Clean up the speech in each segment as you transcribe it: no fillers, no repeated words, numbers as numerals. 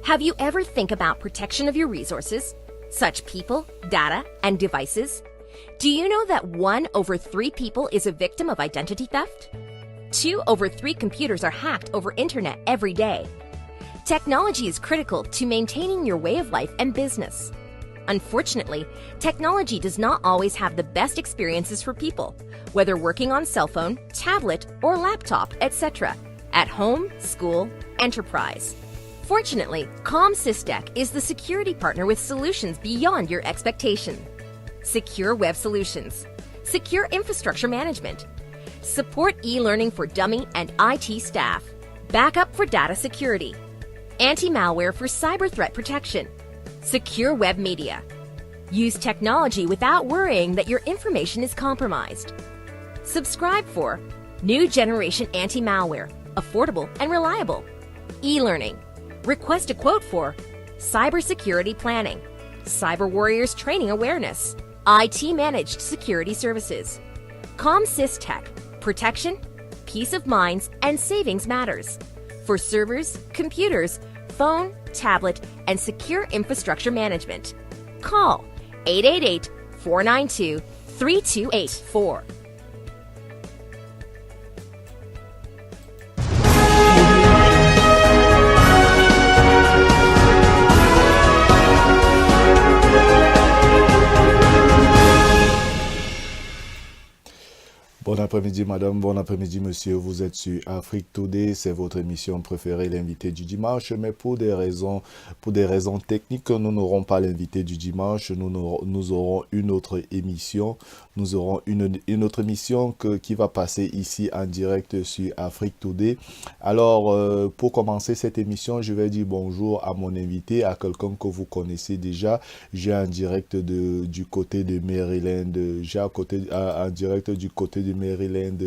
Have you ever think about protection of your resources, such people, data, and devices? Do you know that 1 over 3 people is a victim of identity theft? 2 over 3 computers are hacked over internet every day. Technology is critical to maintaining your way of life and business. Unfortunately, technology does not always have the best experiences for people, whether working on cell phone, tablet, or laptop, etc., at home, school, enterprise. Fortunately, ComSysTech is the security partner with solutions beyond your expectation. Secure web solutions, secure infrastructure management, support e-learning for dummy and IT staff, backup for data security, anti-malware for cyber threat protection, secure web media. Use technology without worrying that your information is compromised. Subscribe for new generation anti-malware, affordable and reliable. E-learning. Request a quote for cybersecurity planning, cyber warriors training awareness, IT managed security services. ComSysTech. Protection, peace of minds, and savings matters. For servers, computers, phone, tablet, and secure infrastructure management. Call 888-492-3284. Bon après-midi madame, bon après-midi monsieur, vous êtes sur Afrique Today, c'est votre émission préférée, l'invité du dimanche, mais pour des raisons techniques, nous n'aurons pas l'invité du dimanche, nous aurons une autre émission, une autre émission qui va passer ici en direct sur Afrique Today. Alors pour commencer cette émission, je vais dire bonjour à mon invité, à quelqu'un que vous connaissez déjà. J'ai un direct du côté de Maryland, en direct du côté de Maryland,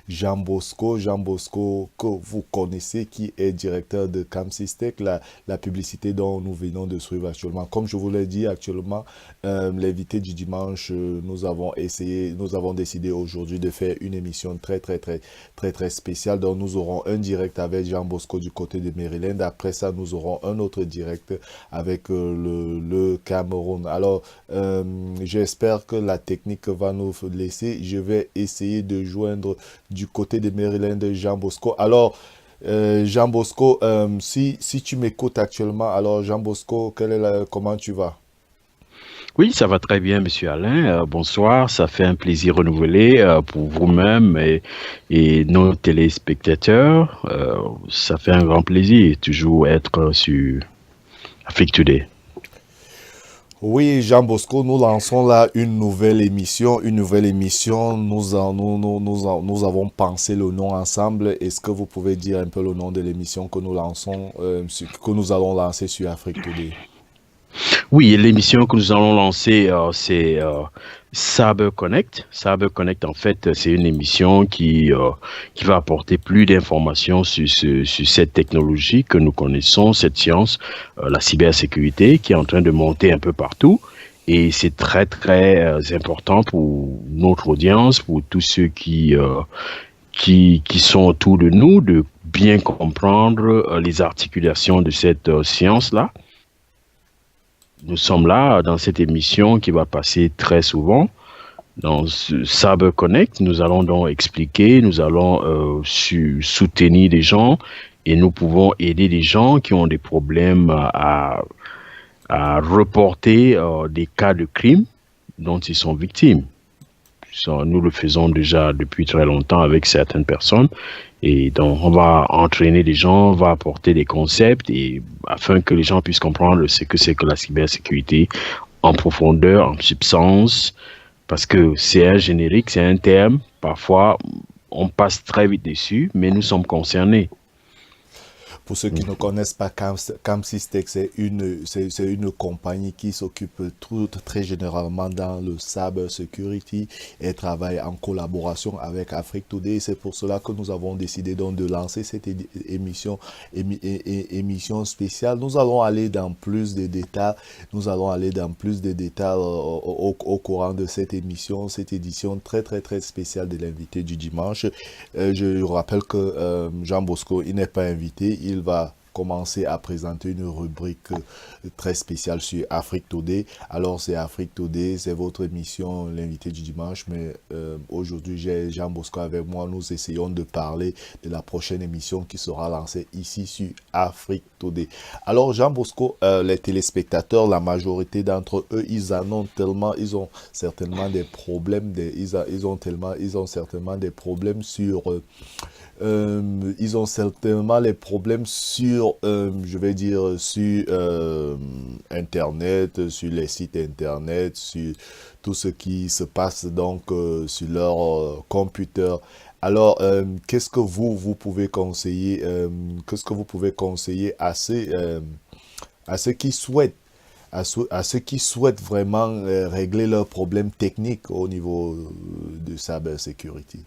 Jean Bosco que vous connaissez, qui est directeur de ComSysTech, la publicité dont nous venons de suivre actuellement. Comme je vous l'ai dit actuellement, l'invité du dimanche, nous avons décidé aujourd'hui de faire une émission très spéciale. Donc nous aurons un direct avec Jean Bosco du côté de Maryland. Après ça, nous aurons un autre direct avec le Cameroun. Alors j'espère que la technique va nous laisser. Je vais essayer de joindre du côté de Maryland Jean Bosco. Alors Jean Bosco, si tu m'écoutes actuellement, alors Jean Bosco, comment tu vas? Oui, ça va très bien, Monsieur Alain. Bonsoir, ça fait un plaisir renouvelé pour vous-même et nos téléspectateurs. Ça fait un grand plaisir toujours être sur Afrique Today. Oui, Jean Bosco, nous lançons là une nouvelle émission. Nous avons pensé le nom ensemble. Est-ce que vous pouvez dire un peu le nom de l'émission que nous lançons, que nous allons lancer sur Afrique Today? Oui, l'émission que nous allons lancer, c'est Cyber Connect. Cyber Connect, en fait, c'est une émission qui va apporter plus d'informations sur cette technologie que nous connaissons, cette science, la cybersécurité, qui est en train de monter un peu partout. Et c'est très important pour notre audience, pour tous ceux qui sont autour de nous, de bien comprendre les articulations de cette science-là. Nous sommes là dans cette émission qui va passer très souvent. Dans Cyber Connect, nous allons donc expliquer, nous allons soutenir des gens et nous pouvons aider des gens qui ont des problèmes à reporter des cas de crime dont ils sont victimes. Nous le faisons déjà depuis très longtemps avec certaines personnes. Et donc, on va entraîner les gens, on va apporter des concepts afin que les gens puissent comprendre ce que c'est que la cybersécurité en profondeur, en substance, parce que c'est un générique, c'est un terme. Parfois, on passe très vite dessus, mais nous sommes concernés. Pour ceux qui ne connaissent pas ComSysTech, c'est une compagnie qui s'occupe très généralement dans le cyber security et travaille en collaboration avec Afrique Today. C'est pour cela que nous avons décidé donc de lancer cette émission spéciale. Nous allons aller dans plus de détails. Au courant de cette édition très spéciale de l'invité du dimanche. Je rappelle que Jean Bosco, il n'est pas invité. Il va commencer à présenter une rubrique très spéciale sur Afrique Today. Alors, c'est Afrique Today, c'est votre émission, l'invité du dimanche. Mais aujourd'hui, j'ai Jean Bosco avec moi. Nous essayons de parler de la prochaine émission qui sera lancée ici sur Afrique Today. Alors, Jean Bosco, les téléspectateurs, la majorité d'entre eux, ils ont certainement des problèmes, ils ont certainement des problèmes sur ils ont certainement les problèmes sur, je vais dire, sur Internet, sur les sites Internet, sur tout ce qui se passe donc sur leur computer. Alors, qu'est-ce que vous pouvez conseiller, à ceux qui souhaitent, à ceux qui souhaitent vraiment régler leurs problèmes techniques au niveau de cybersécurité?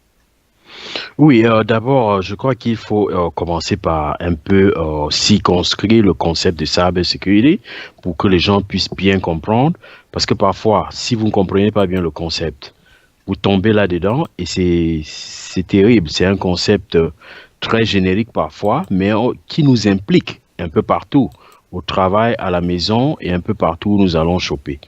Oui, d'abord, je crois qu'il faut commencer par un peu circonscrire le concept de cybersécurité pour que les gens puissent bien comprendre. Parce que parfois, si vous ne comprenez pas bien le concept, vous tombez là-dedans et c'est terrible. C'est un concept très générique parfois, mais qui nous implique un peu partout, au travail, à la maison et un peu partout où nous allons choper.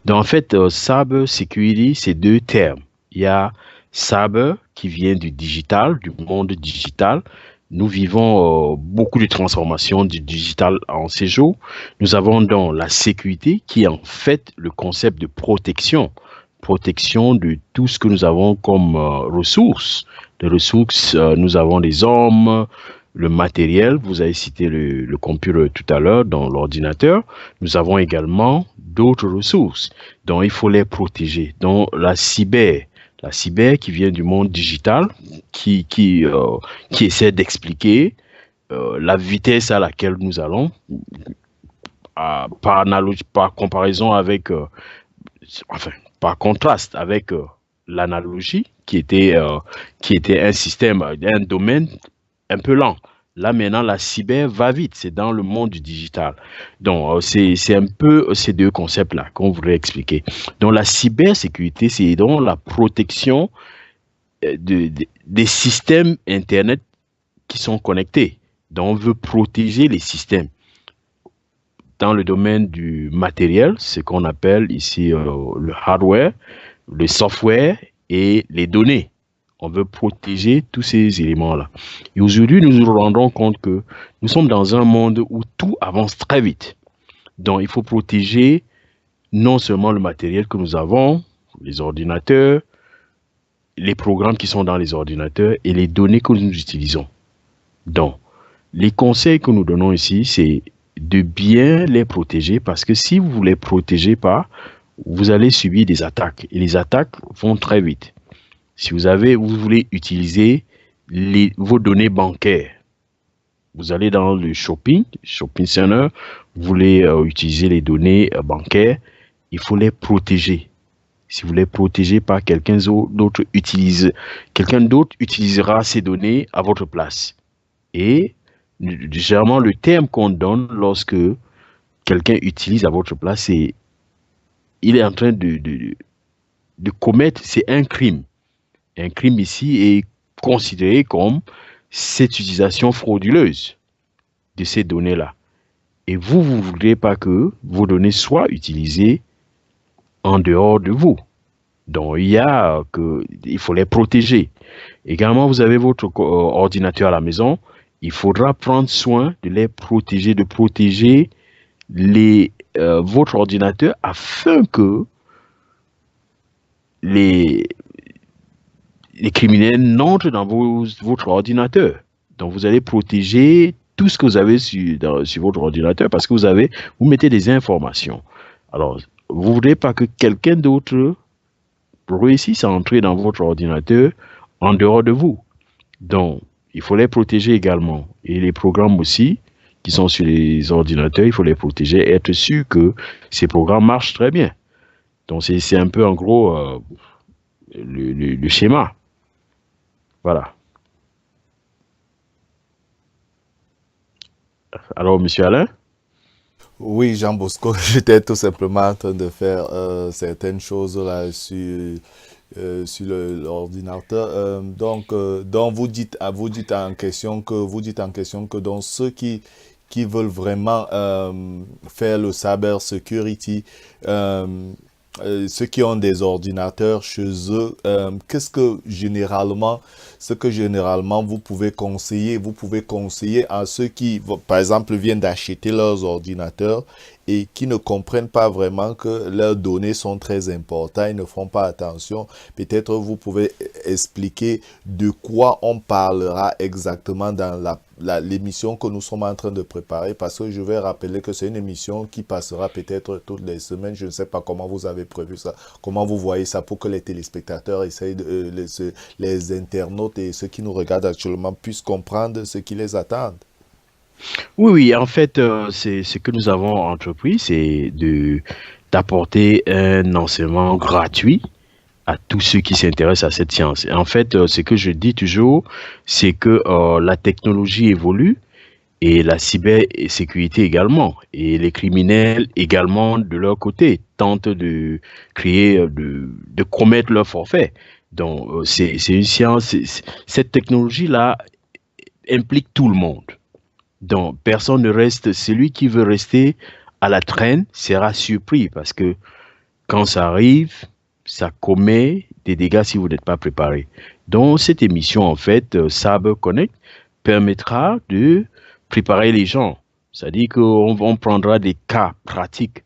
Donc, en fait, cybersécurité, c'est deux termes. Il y a cyber qui vient du digital, du monde digital. Nous vivons beaucoup de transformations du digital en ces jours. Nous avons donc la sécurité qui est en fait le concept de protection. Protection de tout ce que nous avons comme ressources. Les ressources, nous avons les hommes, le matériel. Vous avez cité le computer tout à l'heure dans l'ordinateur. Nous avons également d'autres ressources. Donc, il faut les protéger. Donc, la cyber qui vient du monde digital, qui essaie d'expliquer la vitesse à laquelle nous allons, par analogie, par comparaison avec, par contraste avec l'analogie, qui était un système, un domaine un peu lent. Là, maintenant, la cyber va vite. C'est dans le monde du digital. Donc, c'est un peu ces deux concepts-là qu'on voudrait expliquer. Donc, la cybersécurité, c'est donc la protection des systèmes Internet qui sont connectés. Donc, on veut protéger les systèmes. Dans le domaine du matériel, c'est ce qu'on appelle ici le hardware, le software et les données. On veut protéger tous ces éléments-là. Et aujourd'hui, nous nous rendons compte que nous sommes dans un monde où tout avance très vite. Donc, il faut protéger non seulement le matériel que nous avons, les ordinateurs, les programmes qui sont dans les ordinateurs et les données que nous utilisons. Donc, les conseils que nous donnons ici, c'est de bien les protéger parce que si vous ne les protégez pas, vous allez subir des attaques. Et les attaques vont très vite. Si vous voulez utiliser vos données bancaires, vous allez dans le shopping center, vous voulez utiliser les données bancaires, il faut les protéger. Si vous ne les protégez pas, quelqu'un d'autre utilisera ces données à votre place. Et généralement, le terme qu'on donne lorsque quelqu'un utilise à votre place, c'est il est en train de commettre, c'est un crime. Un crime ici est considéré comme cette utilisation frauduleuse de ces données-là. Et vous ne voudrez pas que vos données soient utilisées en dehors de vous. Donc, il faut les protéger. Également, vous avez votre ordinateur à la maison. Il faudra prendre soin de les protéger, de protéger votre ordinateur afin que les criminels n'entrent dans votre ordinateur. Donc, vous allez protéger tout ce que vous avez sur votre ordinateur parce que vous mettez des informations. Alors, vous ne voudrez pas que quelqu'un d'autre réussisse à entrer dans votre ordinateur en dehors de vous. Donc, il faut les protéger également. Et les programmes aussi qui sont sur les ordinateurs, il faut les protéger et être sûr que ces programmes marchent très bien. Donc, c'est un peu en gros le schéma. Voilà. Alors, monsieur Alain? Oui, Jean Bosco, j'étais tout simplement en train de faire certaines choses là sur l'ordinateur. Donc vous dites en question que donc ceux qui qui veulent vraiment faire le cyber security, ceux qui ont des ordinateurs chez eux, ce que généralement vous pouvez conseiller? Vous pouvez conseiller à ceux qui, par exemple, viennent d'acheter leurs ordinateurs et qui ne comprennent pas vraiment que leurs données sont très importantes, ils ne font pas attention. Peut-être vous pouvez expliquer de quoi on parlera exactement dans l'émission que nous sommes en train de préparer, parce que je vais rappeler que c'est une émission qui passera peut-être toutes les semaines. Je ne sais pas comment vous avez prévu ça, comment vous voyez ça pour que les téléspectateurs essayent les internautes et ceux qui nous regardent actuellement puissent comprendre ce qui les attend. Oui, en fait, c'est ce que nous avons entrepris, c'est d'apporter un enseignement gratuit à tous ceux qui s'intéressent à cette science. Et en fait, ce que je dis toujours, c'est que la technologie évolue et la cybersécurité également. Et les criminels également, de leur côté, tentent de créer, de commettre leur forfait. Donc, c'est une science, cette technologie-là implique tout le monde. Donc, personne ne reste, celui qui veut rester à la traîne sera surpris parce que quand ça arrive, ça commet des dégâts si vous n'êtes pas préparé. Donc, cette émission, en fait, Cyber Connect, permettra de préparer les gens. C'est-à-dire qu'on prendra des cas pratiques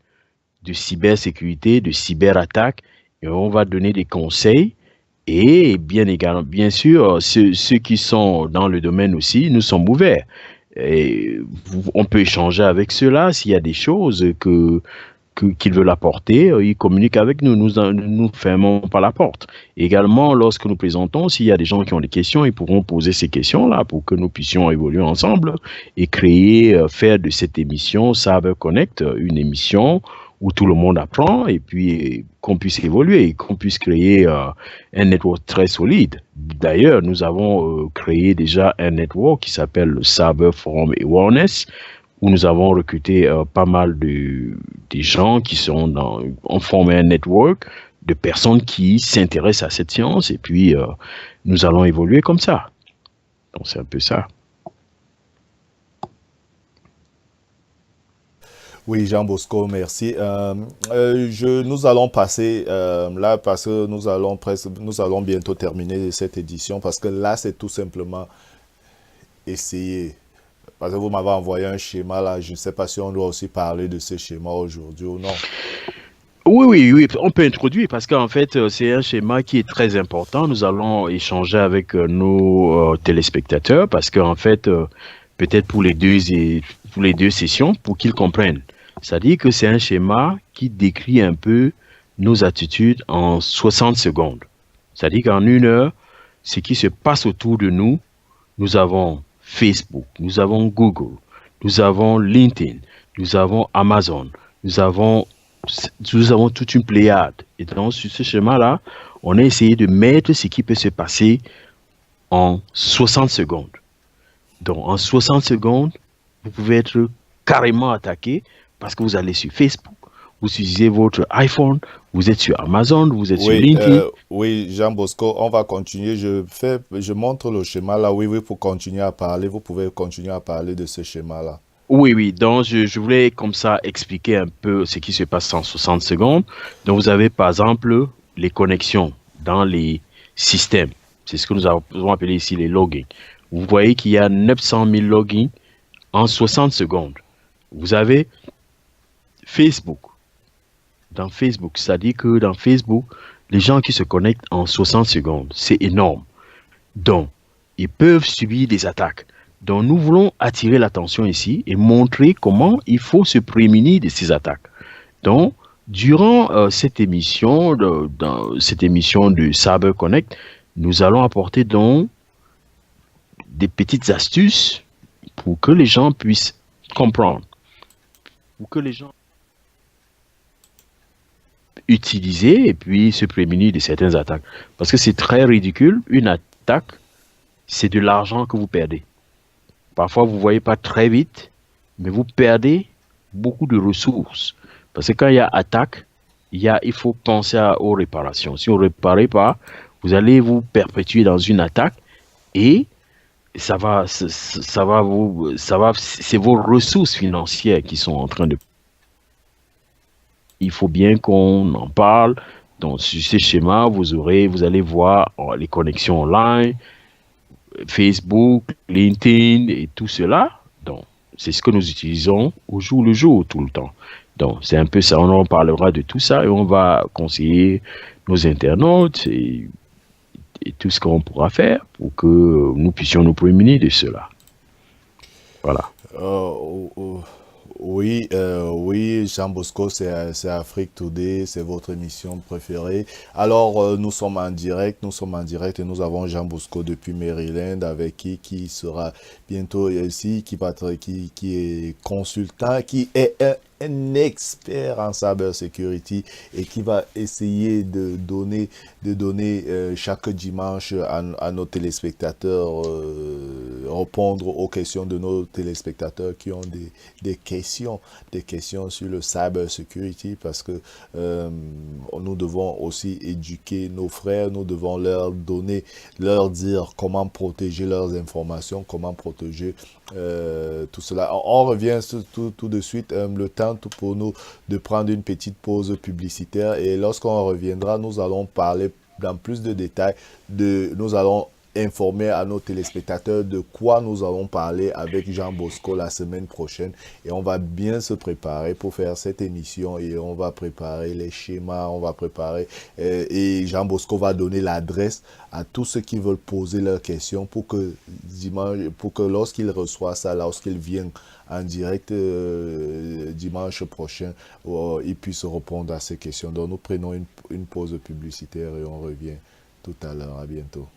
de cybersécurité, de cyberattaque, et on va donner des conseils. Et bien sûr, ceux qui sont dans le domaine aussi, nous sommes ouverts. Et on peut échanger avec ceux-là s'il y a des choses qu'ils veulent apporter, ils communiquent avec nous, nous fermons pas la porte. Également, lorsque nous présentons, s'il y a des gens qui ont des questions, ils pourront poser ces questions-là pour que nous puissions évoluer ensemble et faire de cette émission Cyber Connect une émission où tout le monde apprend et puis qu'on puisse évoluer, qu'on puisse créer un network très solide. D'ailleurs, nous avons créé déjà un network qui s'appelle le Cyber Forum Awareness, où nous avons recruté pas mal des gens qui ont formé un network de personnes qui s'intéressent à cette science et puis nous allons évoluer comme ça. Donc c'est un peu ça. Oui, Jean Bosco, merci. Nous allons passer là parce que nous allons bientôt terminer cette édition parce que là, c'est tout simplement essayer. Parce que vous m'avez envoyé un schéma là, je ne sais pas si on doit aussi parler de ce schéma aujourd'hui ou non. Oui, on peut introduire parce qu'en fait, c'est un schéma qui est très important. Nous allons échanger avec nos téléspectateurs parce qu'en fait, peut-être pour les deux sessions, pour qu'ils comprennent. C'est-à-dire que c'est un schéma qui décrit un peu nos attitudes en 60 secondes. C'est-à-dire qu'en 1 heure, ce qui se passe autour de nous, nous avons Facebook, nous avons Google, nous avons LinkedIn, nous avons Amazon, nous avons toute une pléiade. Et donc, sur ce schéma-là, on a essayé de mettre ce qui peut se passer en 60 secondes. Donc, en 60 secondes, vous pouvez être carrément attaqué parce que vous allez sur Facebook, vous utilisez votre iPhone, vous êtes sur Amazon, vous êtes sur LinkedIn. Oui, Jean Bosco, on va continuer. Je montre le schéma là. Oui, pour continuer à parler. Vous pouvez continuer à parler de ce schéma-là. Oui. Donc, je voulais comme ça expliquer un peu ce qui se passe en 60 secondes. Donc, vous avez par exemple les connexions dans les systèmes. C'est ce que nous avons appelé ici les logins. Vous voyez qu'il y a 900 000 logins en 60 secondes. Vous avez Facebook. Dans Facebook, c'est-à-dire que dans Facebook, les gens qui se connectent en 60 secondes, c'est énorme. Donc, ils peuvent subir des attaques. Donc, nous voulons attirer l'attention ici et montrer comment il faut se prémunir de ces attaques. Donc, durant cette émission de Cyber Connect, nous allons apporter donc des petites astuces pour que les gens puissent comprendre, pour que les gens utiliser et puis se prémunir de certaines attaques. Parce que c'est très ridicule, une attaque, c'est de l'argent que vous perdez. Parfois, vous ne voyez pas très vite, mais vous perdez beaucoup de ressources. Parce que quand il y a attaque, il faut penser aux réparations. Si on ne répare pas, vous allez vous perpétuer dans une attaque et c'est vos ressources financières qui sont en train de. Il faut bien qu'on en parle. Donc, sur ces schémas, vous allez voir les connexions online, Facebook, LinkedIn et tout cela. Donc, c'est ce que nous utilisons au jour le jour, tout le temps. Donc, c'est un peu ça. On en parlera de tout ça et on va conseiller nos internautes et tout ce qu'on pourra faire pour que nous puissions nous prémunir de cela. Voilà. Oui, oui, Jean Bosco, c'est Afrique Today, c'est votre émission préférée. Alors, nous sommes en direct et nous avons Jean Bosco depuis Maryland avec qui sera bientôt ici, qui est consultant, qui est un expert en cybersecurity et qui va essayer de donner chaque dimanche à nos téléspectateurs, répondre aux questions de nos téléspectateurs qui ont des questions sur le cybersecurity parce que nous devons aussi éduquer nos frères, nous devons leur dire comment protéger leurs informations, comment protéger tout cela. On revient tout de suite, le temps pour nous de prendre une petite pause publicitaire et lorsqu'on reviendra, nous allons parler dans plus de détails, nous allons informer à nos téléspectateurs de quoi nous allons parler avec Jean Bosco la semaine prochaine et on va bien se préparer pour faire cette émission et on va préparer les schémas, on va préparer et Jean Bosco va donner l'adresse à tous ceux qui veulent poser leurs questions pour que lorsqu'ils reçoivent ça, lorsqu'ils viennent en direct dimanche prochain, ils puissent répondre à ces questions. Donc nous prenons une pause publicitaire et on revient tout à l'heure. À bientôt.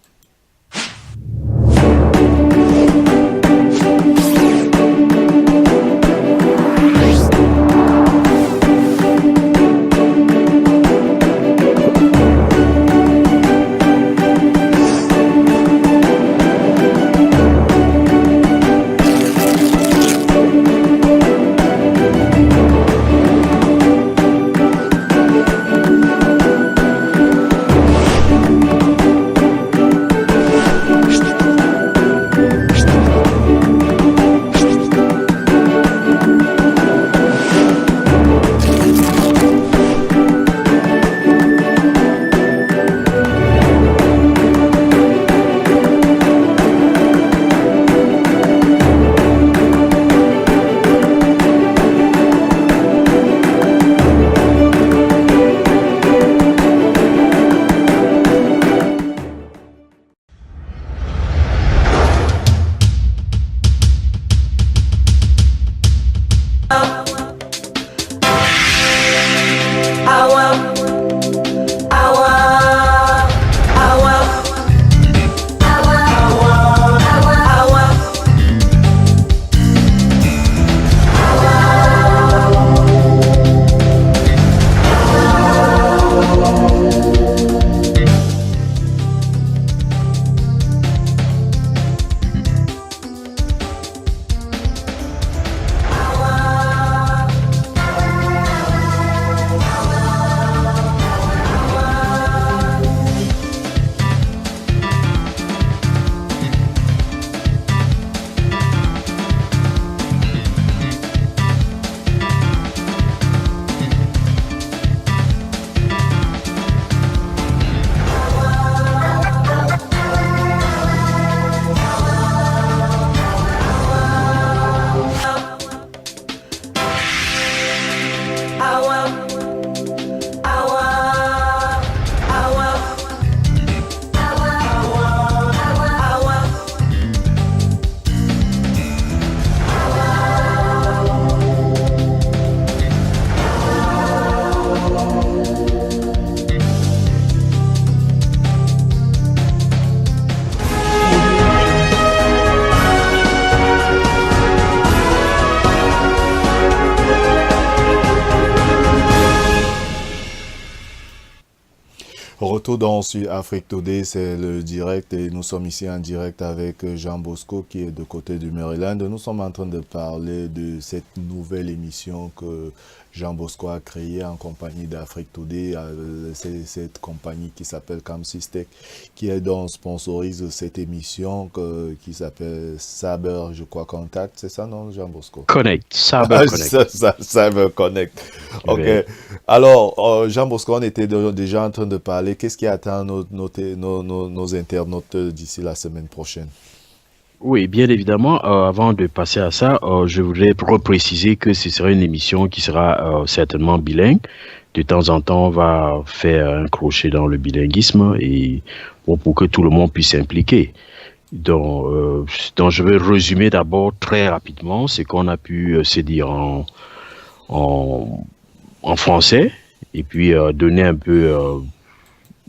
Retour dans sur Afrique Today, c'est le direct et nous sommes ici en direct avec Jean Bosco qui est de côté du Maryland. Nous sommes en train de parler de cette nouvelle émission que Jean Bosco a créée en compagnie d'Afrique Today. C'est cette compagnie qui s'appelle Camsystec qui est donc sponsorise cette émission qui s'appelle Saber, je crois, Contact. C'est ça, non, Jean Bosco? Connect, Saber Connect. Saber Connect. Ok. Ouais. Alors, Jean Bosco, on était déjà en train de parler. Qu'est-ce qui attend nos internautes d'ici la semaine prochaine? Oui, bien évidemment, avant de passer à ça, je voudrais repréciser que ce sera une émission qui sera certainement bilingue. De temps en temps, on va faire un crochet dans le bilinguisme et bon, pour que tout le monde puisse s'impliquer. Donc, je vais résumer d'abord très rapidement ce qu'on a pu se dire en, en français et puis donner un peu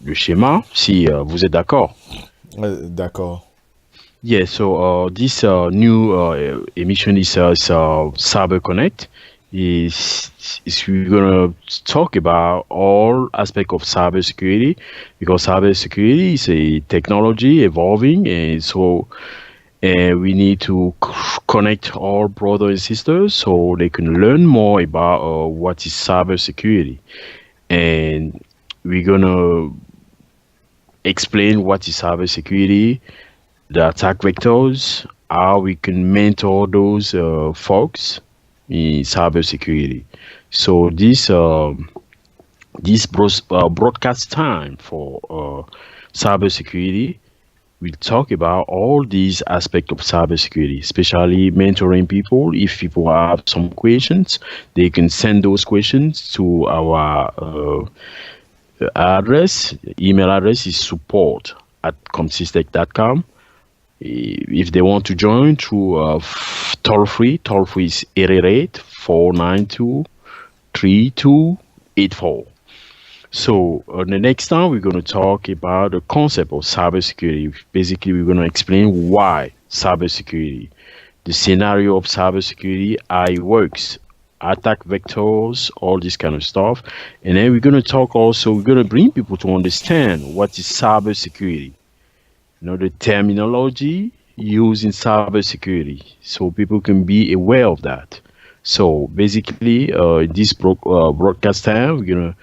le schéma, si vous êtes d'accord. D'accord. Yeah, so this new emission is Cyber Connect. We're gonna talk about all aspects of cybersecurity because cybersecurity is a technology evolving, and so we need to connect all brothers and sisters so they can learn more about what is cybersecurity, and we're gonna explain what is cybersecurity, the attack vectors, how we can mentor those folks in cybersecurity. So this broadcast time for cybersecurity, we'll talk about all these aspects of cybersecurity, especially mentoring people. If people have some questions, they can send those questions to our address. Email address is support@comsystec.com. If they want to join through toll free is 888-492-3284. So the next time we're going to talk about the concept of cybersecurity. Basically, we're going to explain why cybersecurity, the scenario of cybersecurity, how it works, attack vectors, all this kind of stuff. And then we're going to talk also, we're going to bring people to understand what is cybersecurity. The terminology used in cybersecurity, so people can be aware of that. So basically, this broadcast time, we're gonna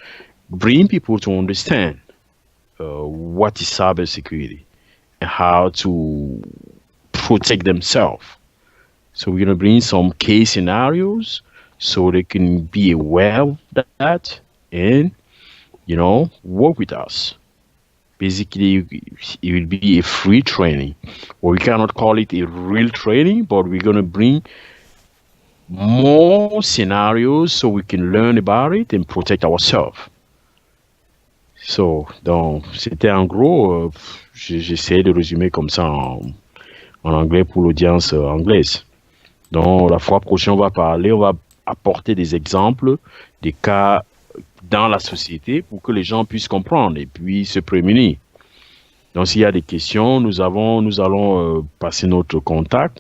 bring people to understand what is cybersecurity and how to protect themselves. So we're gonna bring some case scenarios so they can be aware of that and work with us. Basically, it will be a free training, or we cannot call it a real training, but we're going to bring more scenarios so we can learn about it and protect ourselves. So, donc, c'était en gros, j'essaie de résumer comme ça en anglais pour l'audience anglaise. Donc, la fois prochaine, on va apporter des exemples, des cas dans la société pour que les gens puissent comprendre et puis se prémunir. Donc, s'il y a des questions, nous allons passer notre contact.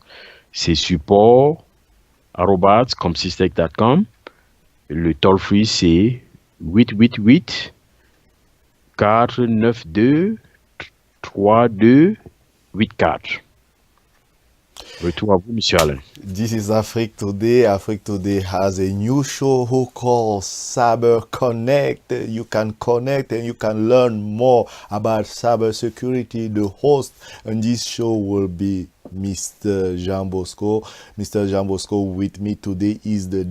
C'est support@comsystec.com. Le toll free, c'est 888-492-3284. Retour à vous, Monsieur Allen. This is Afrique Today. Afrique Today has a new show who calls Cyber Connect. You can connect and you can learn more about cybersecurity. The host on this show will be Mr. Jean Bosco. Mr. Jean Bosco with me today is the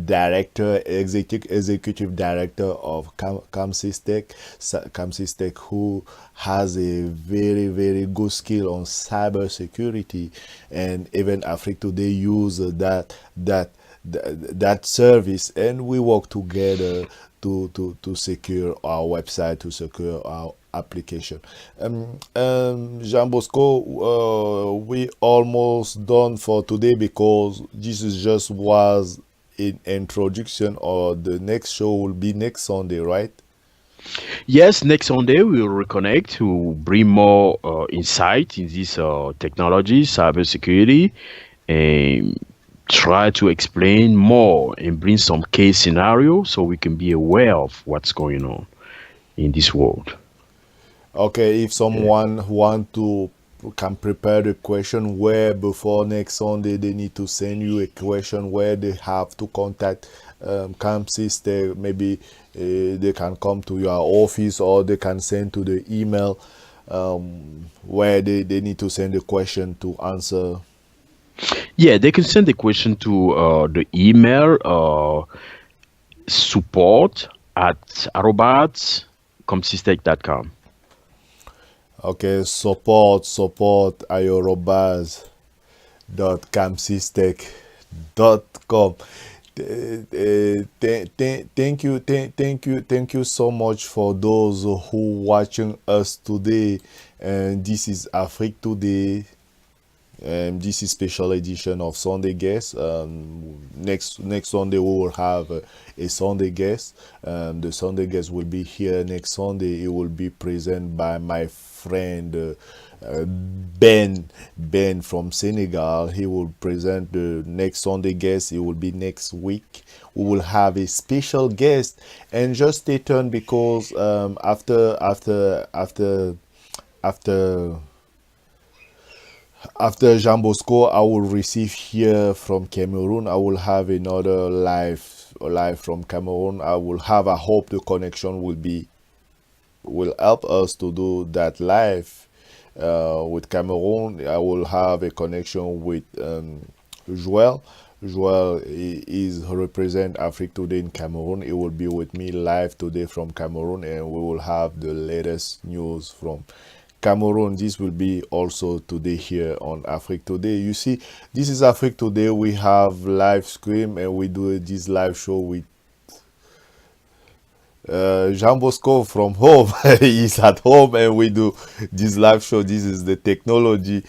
executive director of Camsystec. Camsystec, who has a very, very good skill on cybersecurity, and even Afrique Today use that service, and we work together to secure our website, to secure our application. Jean Bosco, we almost done for today because this is just was an introduction, or the next show will be next Sunday, right? Yes, next Sunday we will reconnect to bring more insight in this technology, cybersecurity, and try to explain more and bring some case scenarios so we can be aware of what's going on in this world. Okay, if someone want to can prepare the question where before next Sunday they need to send you a question where they have to contact Camp Sister, maybe they can come to your office or they can send to the email where they need to send the question to answer. Yeah, they can send the question to the email support at @comsystech.com. Okay, support ayurobas.camsystech.com. Thank you so much for those who watching us today. And this is Afrique Today. This is special edition of Sunday guest. Next Sunday we will have a Sunday guest. The Sunday guest will be here next Sunday. It will be presented by my friend Ben from Senegal. He will present the next Sunday guest. It will be next week. We will have a special guest, and just stay tuned because after Jean Bosco, I will receive here from Cameroon. I will have another live from Cameroon. I hope the connection will help us to do that live with Cameroon. I will have a connection with Joel. Joel is represent Afrique Today in Cameroon. It will be with me live today from Cameroon, and we will have the latest news from Cameroon. This will be also today here on Afrique Today. You see, this is Afrique Today. We have live stream and we do this live show with Jean Bosco from home. He's at home and we do this live show. This is the technology.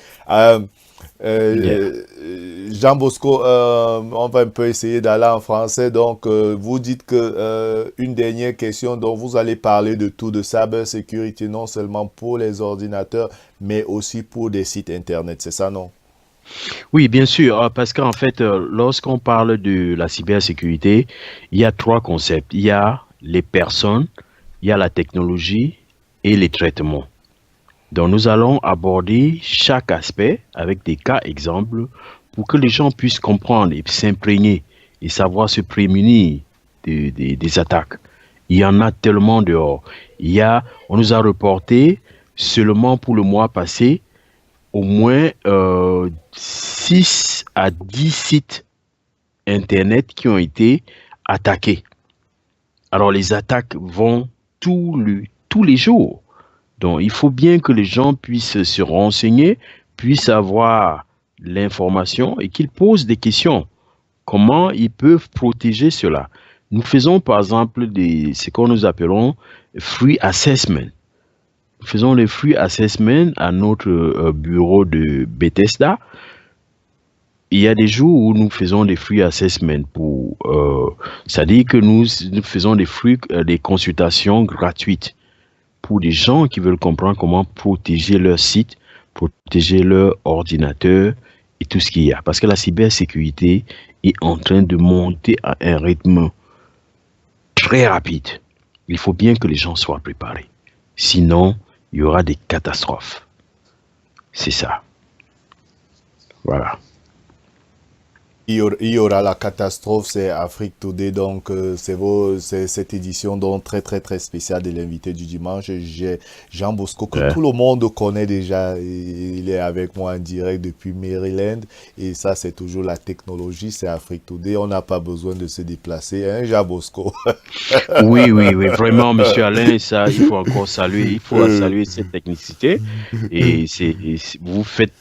Jean Bosco, on va un peu essayer d'aller en français. Donc, vous dites que une dernière question, donc vous allez parler de tout, de cybersécurité, non seulement pour les ordinateurs, mais aussi pour des sites internet. C'est ça, non? Oui, bien sûr, parce qu'en fait, lorsqu'on parle de la cybersécurité, il y a trois concepts. Il y a les personnes, il y a la technologie et les traitements. Donc, nous allons aborder chaque aspect avec des cas exemples pour que les gens puissent comprendre et s'imprégner et savoir se prémunir des attaques. Il y en a tellement dehors. On nous a reporté seulement pour le mois passé au moins 6 à 10 sites Internet qui ont été attaqués. Alors, les attaques vont tous les jours. Donc, il faut bien que les gens puissent se renseigner, puissent avoir l'information et qu'ils posent des questions. Comment ils peuvent protéger cela? Nous faisons par exemple ce que nous appelons free assessment. Nous faisons les free assessment à notre bureau de Bethesda. Il y a des jours où nous faisons des free assessment c'est-à-dire que nous faisons des consultations gratuites pour des gens qui veulent comprendre comment protéger leur site, protéger leur ordinateur et tout ce qu'il y a. Parce que la cybersécurité est en train de monter à un rythme très rapide. Il faut bien que les gens soient préparés. Sinon, il y aura des catastrophes. C'est ça. Voilà. Il y aura la catastrophe, c'est Afrique Today, donc c'est cette édition donc très très très spéciale de l'invité du dimanche. J'ai Jean Bosco que tout le monde connaît déjà, il est avec moi en direct depuis Maryland et ça c'est toujours la technologie, c'est Afrique Today, on n'a pas besoin de se déplacer, hein Jean Bosco? Oui, vraiment Monsieur Alain, ça il faut encore saluer, saluer cette technicité et vous faites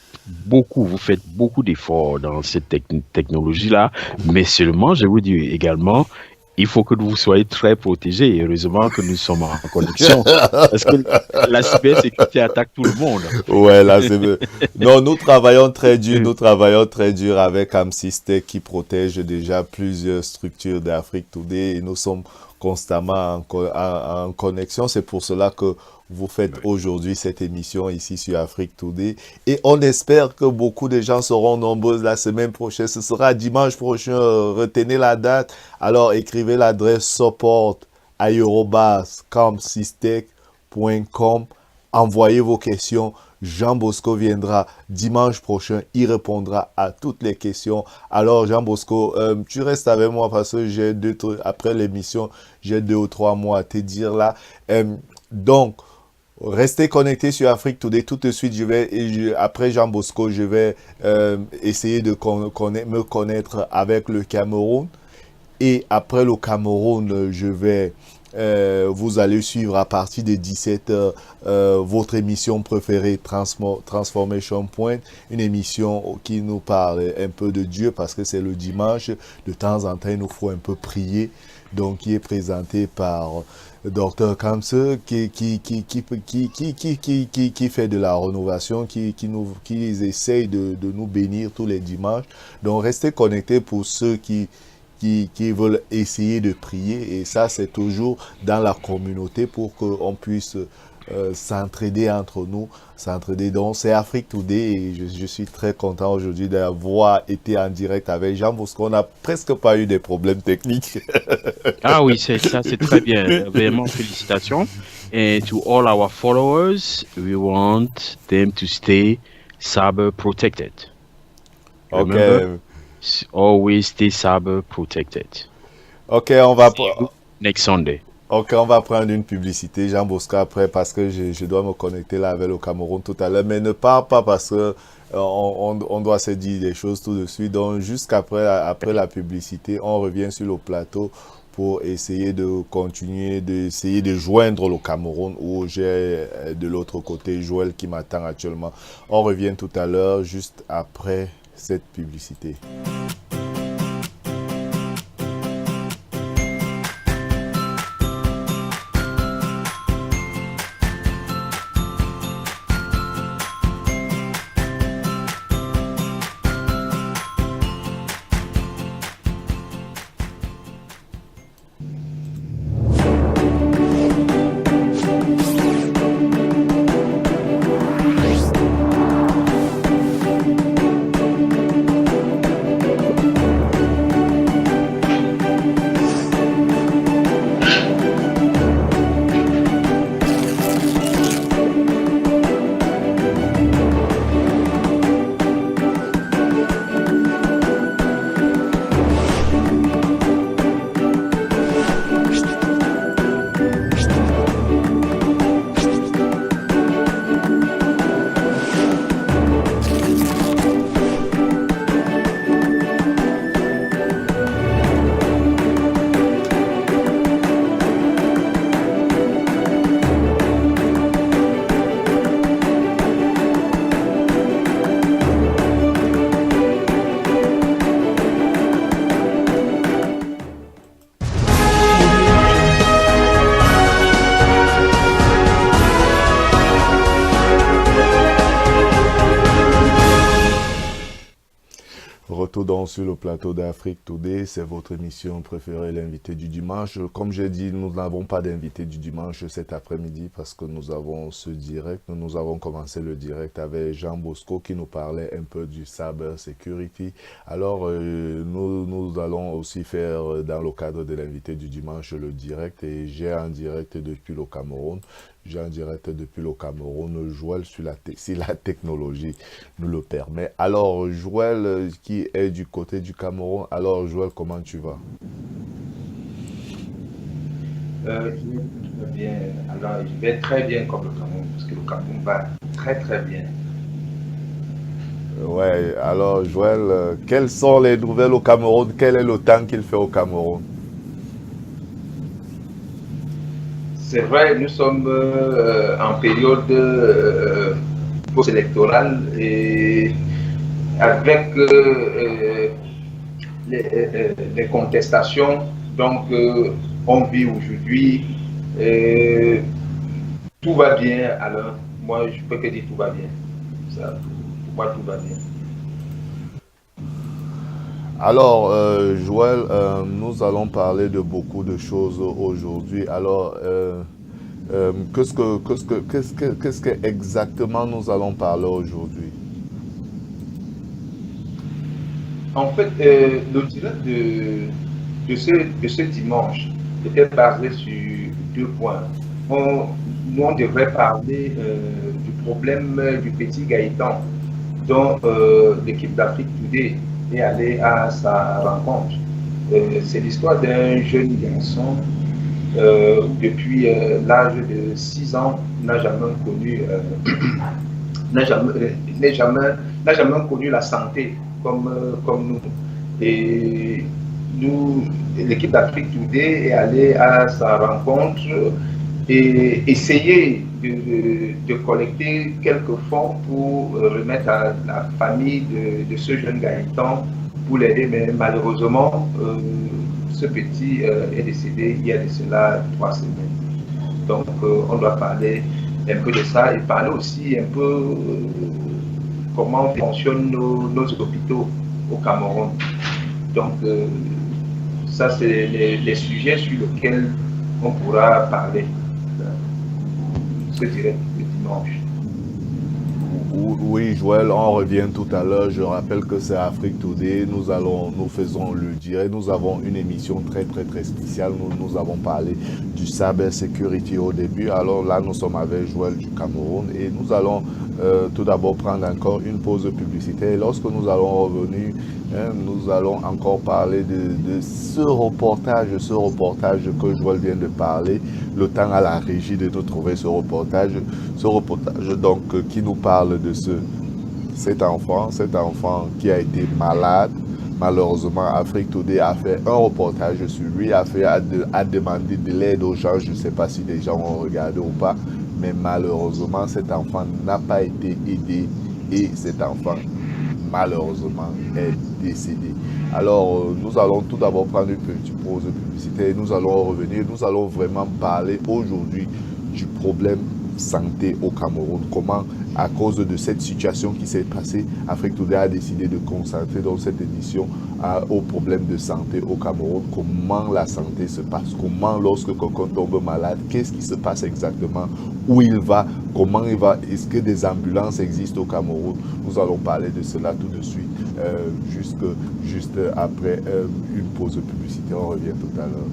beaucoup d'efforts dans cette technologie-là, mais seulement, je vous dis également, il faut que vous soyez très protégés. Heureusement que nous sommes en connexion, parce que la cybersécurité attaque tout le monde. Ouais, là, non, nous travaillons très dur avec Amsystech qui protège déjà plusieurs structures d'Afrique Today et nous sommes constamment en connexion. C'est pour cela que vous faites aujourd'hui cette émission ici sur Afrique Today. Et on espère que beaucoup de gens seront nombreux la semaine prochaine. Ce sera dimanche prochain. Retenez la date. Alors, écrivez l'adresse support@comsystech.com envoyez vos questions. Jean Bosco viendra dimanche prochain. Il répondra à toutes les questions. Alors, Jean Bosco, tu restes avec moi parce que j'ai après l'émission, j'ai 2 ou 3 mots à te dire là. Donc, restez connectés sur Afrique Today. Tout de suite, après Jean Bosco, je vais essayer de me connaître avec le Cameroun. Et après le Cameroun, vous allez suivre à partir de 17h votre émission préférée, Transformation Point, une émission qui nous parle un peu de Dieu parce que c'est le dimanche. De temps en temps, il nous faut un peu prier. Donc, qui est présenté par Dr. Kamse, qui fait de la rénovation, qui essaye de nous bénir tous les dimanches. Donc, restez connectés pour ceux qui veulent essayer de prier. Et ça, c'est toujours dans la communauté pour qu'on puisse s'entraider entre nous, s'entraider. Donc, c'est Afrique Today et je suis très content aujourd'hui d'avoir été en direct avec Jean parce qu'on n'a presque pas eu de problèmes techniques. Ah oui, c'est très bien. Vraiment, félicitations. And to all our followers, we want them to stay cyber protected. Remember, always stay cyber protected. Ok, on va next Sunday. Ok, on va prendre une publicité, Jean Bosco, après, parce que je dois me connecter là avec le Cameroun tout à l'heure. Mais ne pars pas parce que on doit se dire des choses tout de suite. Donc, après la publicité, on revient sur le plateau pour essayer de continuer, d'essayer de joindre le Cameroun où j'ai de l'autre côté Joël qui m'attend actuellement. On revient tout à l'heure, juste après cette publicité. Donc sur le plateau d'Afrique Today, c'est votre émission préférée, l'invité du dimanche. Comme j'ai dit, nous n'avons pas d'invité du dimanche cet après-midi parce que nous avons ce direct. Nous avons commencé le direct avec Jean Bosco qui nous parlait un peu du cyber security. Alors, nous allons aussi faire dans le cadre de l'invité du dimanche le direct et j'ai un direct depuis le Cameroun. J'ai un direct depuis le Cameroun, Joël, si la technologie nous le permet. Alors, Joël, qui est du côté du Cameroun, alors Joël, comment tu vas? Je vais bien. Alors, je vais très bien comme le Cameroun, parce que le Cameroun va très très bien. Ouais, alors Joël, quelles sont les nouvelles au Cameroun? Quel est le temps qu'il fait au Cameroun? C'est vrai, nous sommes en période post-électorale et avec les contestations, donc on vit aujourd'hui, tout va bien. Alors, moi, je peux que dire tout va bien. Ça, pour moi, tout va bien. Alors, Joël, nous allons parler de beaucoup de choses aujourd'hui. Alors, qu'est-ce que exactement nous allons parler aujourd'hui? En fait, le direct de ce dimanche était basé sur 2 points. nous, on devrait parler du problème du petit Gaëtan, dont l'équipe d'Afrique Today est allée à sa rencontre. C'est l'histoire d'un jeune garçon depuis l'âge de 6 ans, n'a jamais connu, n'a jamais connu la santé comme nous. Et nous, l'équipe d'Afrique Today est allée à sa rencontre et essayer de collecter quelques fonds pour remettre à la famille de ce jeune Gaëtan pour l'aider, mais malheureusement, ce petit est décédé il y a de cela 3 semaines. Donc, on doit parler un peu de ça et parler aussi un peu comment fonctionnent nos hôpitaux au Cameroun. Donc, ça, c'est les sujets sur lesquels on pourra parler ce direct le dimanche. Oui, Joël, on revient tout à l'heure. Je rappelle que c'est Afrique Today. Nous faisons le direct. Nous avons une émission très spéciale. Nous avons parlé du cyber security au début. Alors là, nous sommes avec Joël du Cameroun et nous allons tout d'abord prendre encore une pause publicitaire. Et lorsque nous allons revenir, nous allons encore parler de ce reportage que Joël vient de parler. Le temps à la régie de nous trouver ce reportage donc qui nous parle de cet enfant qui a été malade. Malheureusement, Afrique Today a fait un reportage sur lui, a demandé de l'aide aux gens. Je ne sais pas si les gens ont regardé ou pas, mais malheureusement, cet enfant n'a pas été aidé et cet enfant, malheureusement, est décédé. Alors, nous allons tout d'abord prendre une petite pause publicitaire et nous allons revenir. Nous allons vraiment parler aujourd'hui du problème santé au Cameroun. Comment, à cause de cette situation qui s'est passée, Afrique Today a décidé de concentrer dans cette édition au problème de santé au Cameroun. Comment la santé se passe, comment lorsque quelqu'un tombe malade, qu'est-ce qui se passe exactement, où il va, comment il va, est-ce que des ambulances existent au Cameroun. Nous allons parler de cela tout de suite, juste après une pause publicitaire. On revient tout à l'heure.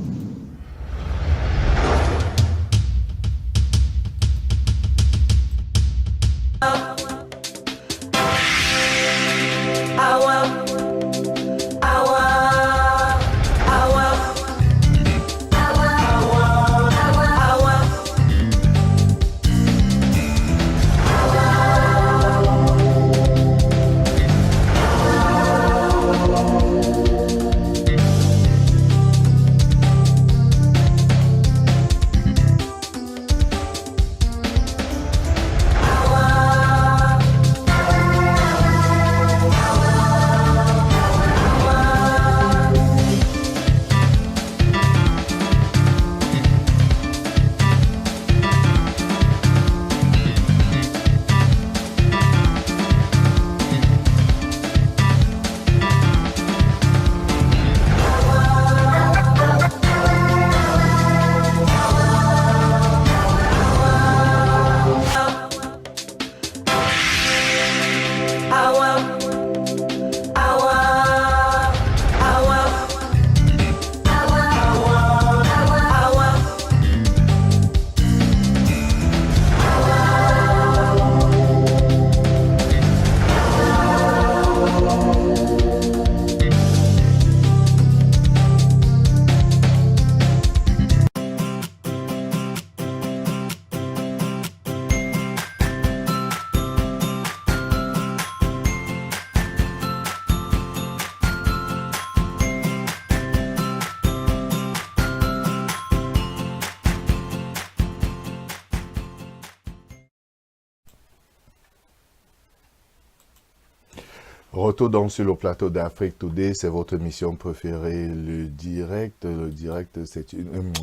Retour donc sur le plateau d'Afrique Today, c'est votre émission préférée, le direct. Le direct, c'est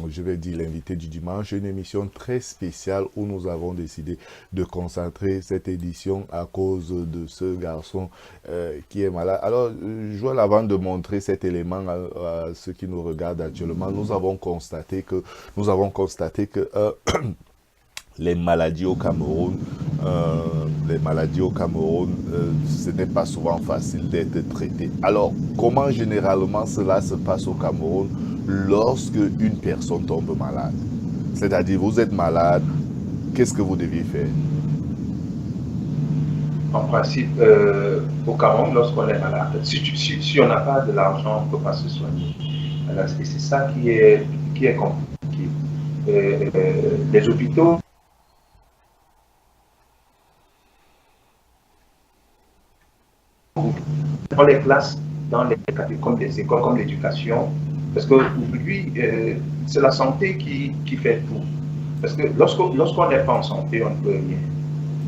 je vais dire l'invité du dimanche, une émission très spéciale où nous avons décidé de concentrer cette édition à cause de ce garçon qui est malade. Alors, Joël, avant de montrer cet élément à ceux qui nous regardent actuellement, nous avons constaté que les maladies au Cameroun, ce n'est pas souvent facile d'être traité. Alors, comment généralement cela se passe au Cameroun lorsque une personne tombe malade? C'est-à-dire, vous êtes malade, qu'est-ce que vous deviez faire? En principe, au Cameroun, lorsqu'on est malade, si on n'a pas de l'argent, on ne peut pas se soigner. Et c'est ça qui est compliqué. Les hôpitaux, on les classe dans les catégories comme les écoles, comme l'éducation, parce qu'aujourd'hui, c'est la santé qui fait tout. Parce que lorsqu'on n'est pas en santé, on ne peut rien.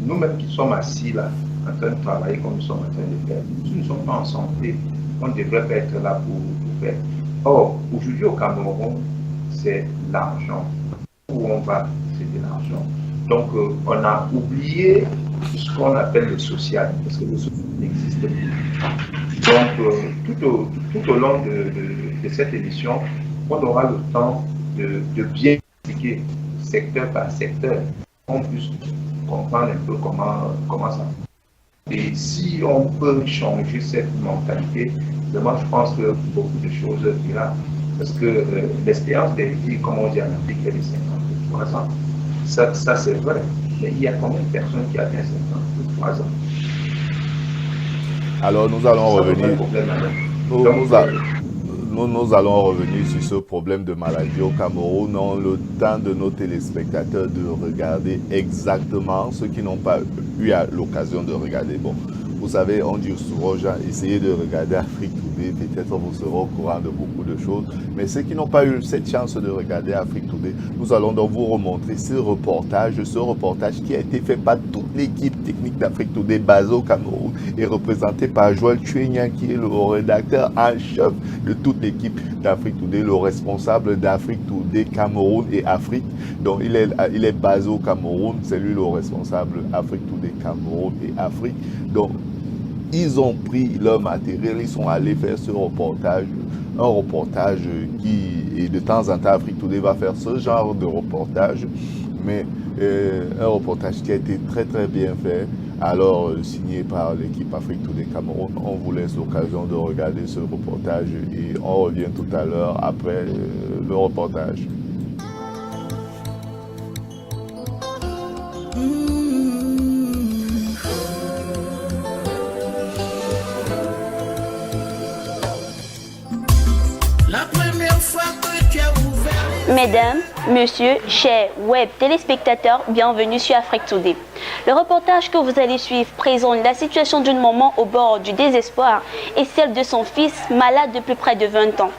Nous-mêmes qui sommes assis là, en train de travailler comme nous sommes en train de faire, si nous ne sommes pas en santé, on ne devrait pas être là pour faire. Or, aujourd'hui au Cameroun, c'est l'argent. Où on va, c'est de l'argent. Donc, on a oublié ce qu'on appelle le social, parce que le social n'existe plus. Donc, tout au long de cette émission, on aura le temps de bien expliquer secteur par secteur, qu'on puisse comprendre un peu comment ça. Et si on peut changer cette mentalité, moi je pense que beaucoup de choses ira. Parce que l'espérance de vie, comme on dit en Afrique, elle est 53 ans. Ça c'est vrai. Mais il y a combien de personnes qui atteignent 53 ans? Alors nous allons revenir. Nous allons revenir sur ce problème de maladie au Cameroun en le temps de nos téléspectateurs de regarder exactement ceux qui n'ont pas eu l'occasion de regarder. Bon, vous savez, on dit souvent, essayez de regarder Afrique Today, peut-être vous serez au courant de beaucoup de choses. Mais ceux qui n'ont pas eu cette chance de regarder Afrique Today, nous allons donc vous remontrer ce reportage qui a été fait par toute l'équipe technique d'Afrique Today basée au Cameroun et représenté par Joël Chuenya, qui est le rédacteur en chef de toute l'équipe d'Afrique Today, le responsable d'Afrique Today, Cameroun et Afrique. Donc il est basé au Cameroun, c'est lui le responsable Afrique Today, Cameroun et Afrique. Donc ils ont pris leur matériel, ils sont allés faire ce reportage, un reportage qui, et de temps en temps, Afrique Today va faire ce genre de reportage, mais un reportage qui a été très très bien fait, alors signé par l'équipe Afrique Today Cameroun. On vous laisse l'occasion de regarder ce reportage et on revient tout à l'heure après le reportage. Mesdames, Messieurs, chers web téléspectateurs, bienvenue sur Afrique Today. Le reportage que vous allez suivre présente la situation d'une maman au bord du désespoir et celle de son fils malade depuis près de 20 ans.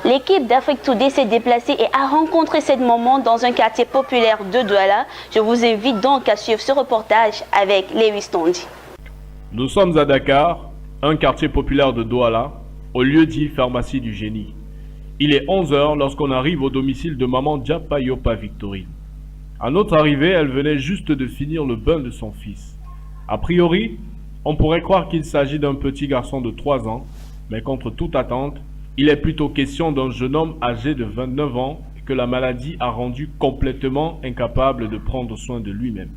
L'équipe d'Afrique Today s'est déplacée et a rencontré cette maman dans un quartier populaire de Douala. Je vous invite donc à suivre ce reportage avec Lewis Tondi. Nous sommes à Dakar, un quartier populaire de Douala, au lieu dit Pharmacie du Génie. Il est 11h lorsqu'on arrive au domicile de maman Diapa Yopa Victorine. À notre arrivée, elle venait juste de finir le bain de son fils. A priori, on pourrait croire qu'il s'agit d'un petit garçon de 3 ans, mais contre toute attente, il est plutôt question d'un jeune homme âgé de 29 ans et que la maladie a rendu complètement incapable de prendre soin de lui-même.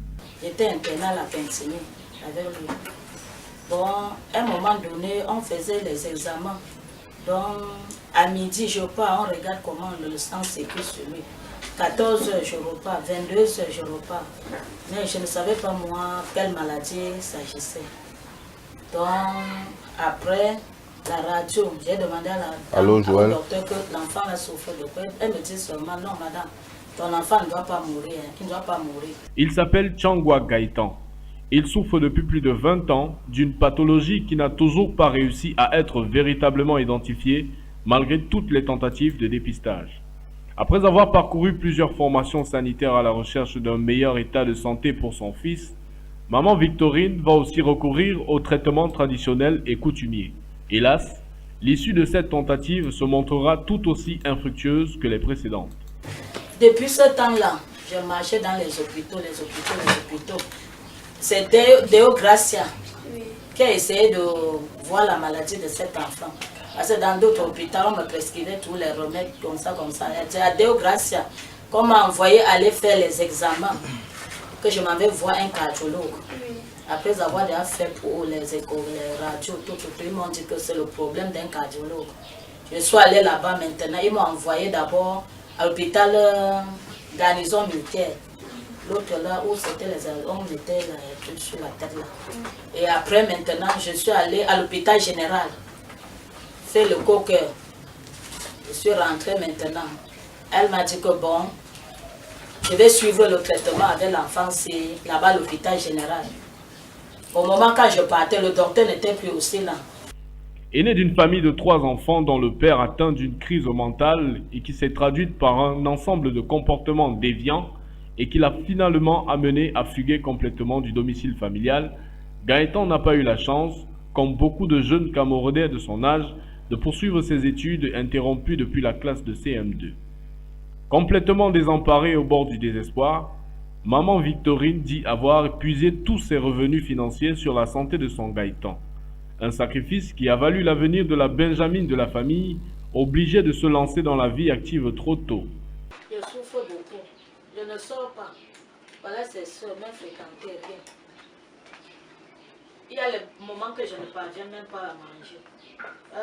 J'étais interné à la Pensigny avec lui. Bon, à un moment donné, on faisait les examens. Donc, à midi, je pars, on regarde comment le sang s'écoule sur lui. 14h, je repars, 22h, je repars. Mais je ne savais pas, moi, quelle maladie il s'agissait. Donc, après la radio, j'ai demandé à au docteur que l'enfant a souffert de quoi. Elle me dit seulement, non, madame, ton enfant ne doit pas mourir, il ne doit pas mourir. Il s'appelle Changwa Gaëtan. Il souffre depuis plus de 20 ans d'une pathologie qui n'a toujours pas réussi à être véritablement identifiée malgré toutes les tentatives de dépistage. Après avoir parcouru plusieurs formations sanitaires à la recherche d'un meilleur état de santé pour son fils, maman Victorine va aussi recourir aux traitements traditionnels et coutumiers. Hélas, l'issue de cette tentative se montrera tout aussi infructueuse que les précédentes. Depuis ce temps-là, je marchais dans les hôpitaux. C'était Deo Gracia qui a essayé de voir la maladie de cet enfant. Parce que dans d'autres hôpitaux, on me prescrivait tous les remèdes comme ça. C'est à Deo Gracia qu'on m'a envoyé aller faire les examens, que je m'avais voir un cardiologue. Après avoir déjà fait pour les échos, les radios, tout, ils m'ont dit que c'est le problème d'un cardiologue. Je suis allé là-bas maintenant, ils m'ont envoyé d'abord à l'hôpital garnison militaire. L'autre là où c'était les on mettait tout sur la tête là. Et après maintenant, je suis allée à l'hôpital général, faire le coqueur. Je suis rentrée maintenant. Elle m'a dit que bon, je vais suivre le traitement avec l'enfant, c'est là-bas à l'hôpital général. Au moment quand je partais, le docteur n'était plus aussi là. Est né d'une famille de 3 enfants dont le père atteint d'une crise mentale et qui s'est traduite par un ensemble de comportements déviants et qui l'a finalement amené à fuguer complètement du domicile familial, Gaëtan n'a pas eu la chance, comme beaucoup de jeunes Camerounais de son âge, de poursuivre ses études interrompues depuis la classe de CM2. Complètement désemparée au bord du désespoir, maman Victorine dit avoir épuisé tous ses revenus financiers sur la santé de son Gaëtan. Un sacrifice qui a valu l'avenir de la Benjamine de la famille, obligée de se lancer dans la vie active trop tôt. Je souffre beaucoup. Je ne sors pas. Voilà, c'est ça, même fréquenter rien. Il y a les moments que je ne parviens même pas à manger.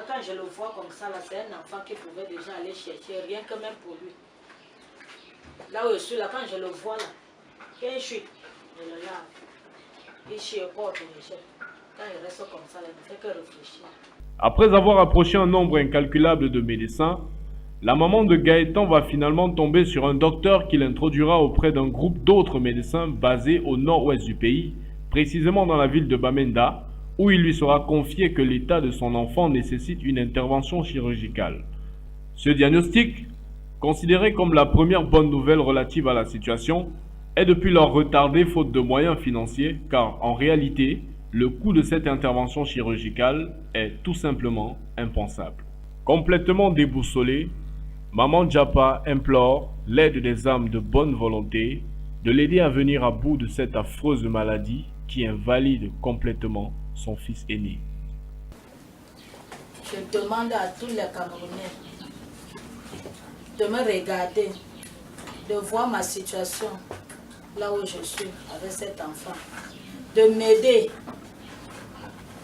Quand je le vois comme ça, là, c'est un enfant qui pouvait déjà aller chercher, rien que même pour lui. Là où je suis, là, quand je le vois, là, quand je suis, je le lave. Il chipote, je le jette. Quand il reste comme ça, là, il ne fait que réfléchir. Après avoir approché un nombre incalculable de médecins, la maman de Gaëtan va finalement tomber sur un docteur qui l'introduira auprès d'un groupe d'autres médecins basés au nord-ouest du pays, précisément dans la ville de Bamenda, où il lui sera confié que l'état de son enfant nécessite une intervention chirurgicale. Ce diagnostic, considéré comme la première bonne nouvelle relative à la situation, est depuis lors retardé faute de moyens financiers, car en réalité, le coût de cette intervention chirurgicale est tout simplement impensable. Complètement déboussolée, Maman Japa implore l'aide des âmes de bonne volonté de l'aider à venir à bout de cette affreuse maladie qui invalide complètement son fils aîné. Je demande à tous les Camerounais de me regarder, de voir ma situation là où je suis avec cet enfant, de m'aider.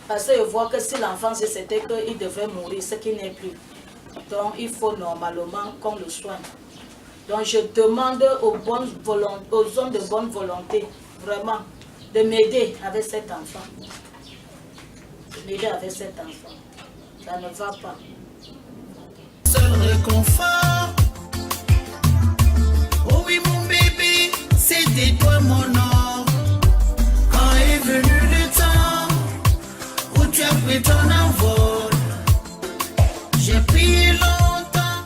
Parce que je vois que si l'enfant c'était qu'il devait mourir, ce qui n'est plus. Donc il faut normalement qu'on le soigne. Donc je demande aux hommes de bonne volonté, vraiment, de m'aider avec cet enfant. De m'aider avec cet enfant. Ça ne va pas. Seul réconfort. Oh oui mon bébé, c'était toi mon or. Quand est venu le temps où tu as pris ton envol, j'ai pris longtemps.